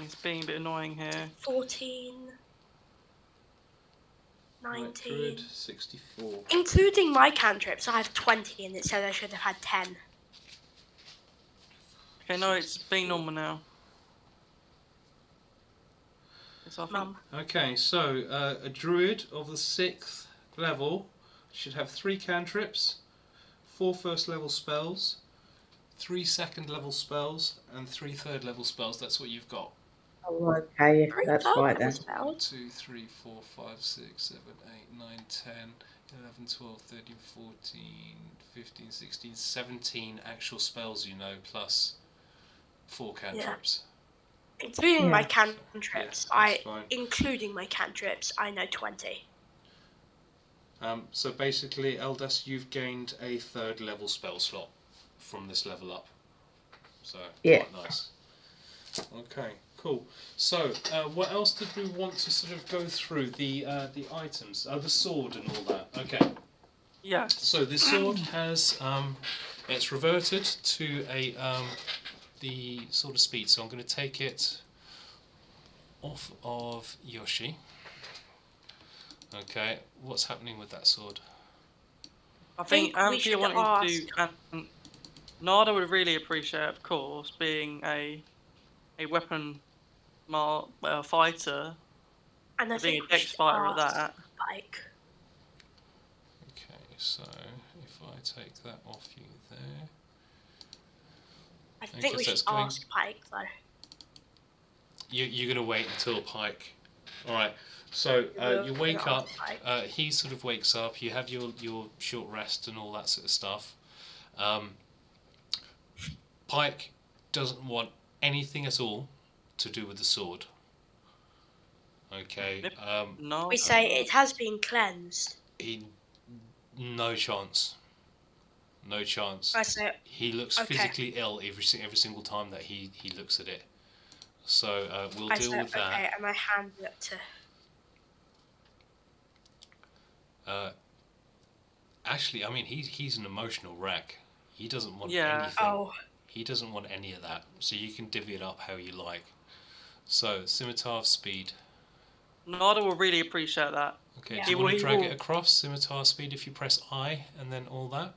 a bit annoying here. 14. 19. Right, Druid, 64. Including my cantrips, I have 20 and it said I should have had 10. Okay, no, it's being normal now. Mum. Okay, so a druid of the 6th level should have 3 cantrips, 4 first level spells, 3 second level spells, and 3 third level spells. That's what you've got. Oh, okay, that's right then. 1, 2, 3, 4, 5, 6, 7, 8, 9, 10, 11, 12, 13, 14, 15, 16, 17 actual spells, you know, plus 4 cantrips. Yeah. Including my cantrips, fine. including my cantrips, I know 20. So basically, Eldas, you've gained a 3rd level spell slot from this level up. So quite nice. Okay, cool. So what else did we want to sort of go through? The items, the sword and all that. Okay. Yeah. So this sword has it's reverted to a the sword of speed. So I'm going to take it off of Yoshie. Okay, what's happening with that sword? I think Anthir wanted to. Nada would really appreciate, of course, being a weapon fighter. And I being think a dex fighter at that. Pike. Okay, so if I take that off you there. I think we should ask Pike though. You're going to wait until Pike. Alright, so you wake up, he sort of wakes up, you have your short rest and all that sort of stuff. Pike doesn't want anything at all to do with the sword. Okay. No. We say it has been cleansed. No chance. No chance. I say he looks physically ill every single time that he looks at it. So we'll deal with that. Okay, and I hand it to. Actually, I mean, he's an emotional wreck. He doesn't want anything. Oh. He doesn't want any of that. So you can divvy it up how you like. So scimitar of speed. Nada will really appreciate that. Okay, do you want to drag it across scimitar speed if you press I and then all that?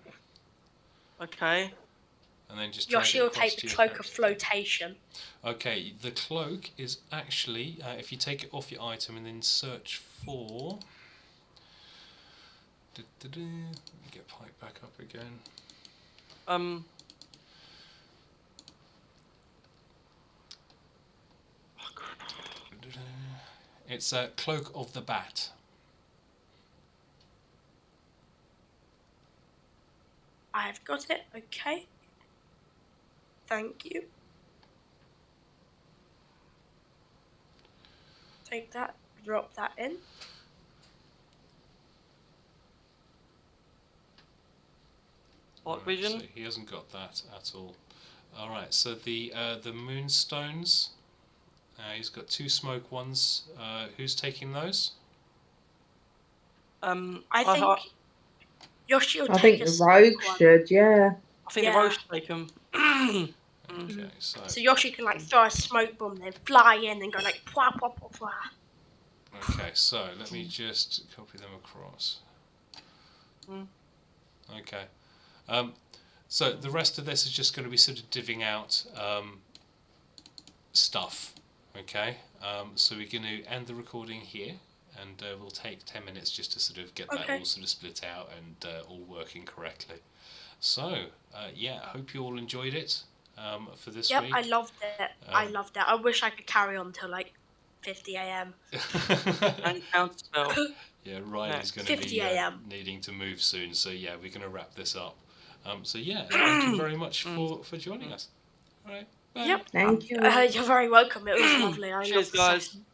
Okay. And then just drag Yoshie it will across take the cloak of flotation. Okay, the cloak is actually if you take it off your item and then search for. Let me get Pike back up again. It's a cloak of the bat. I've got it. Okay. Thank you. Take that. Drop that in. What vision? So he hasn't got that at all. All right. So the moonstones. He's got 2 smoke ones. Who's taking those? I think Yoshie will I take think a the rogue one. should, yeah. I think the rogue should take them. Okay, so Yoshie can like throw a smoke bomb, then fly in and go like pwa pwa pwa pwa. okay, so let me just copy them across. Okay. So the rest of this is just going to be sort of divvying out stuff. Okay. So we're going to end the recording here, and we'll take 10 minutes just to sort of get that all sort of split out and all working correctly. So yeah, I hope you all enjoyed it for this week. Yep, I loved it. I loved it. I wish I could carry on till like 50 a.m. And counterspell. Yeah, Riley's going to be needing to move soon, so yeah, we're going to wrap this up. So yeah, thank you very much for joining us. All right, bye. Yep. Thank you. You're very welcome. It was lovely. I Cheers, loved the guys. session.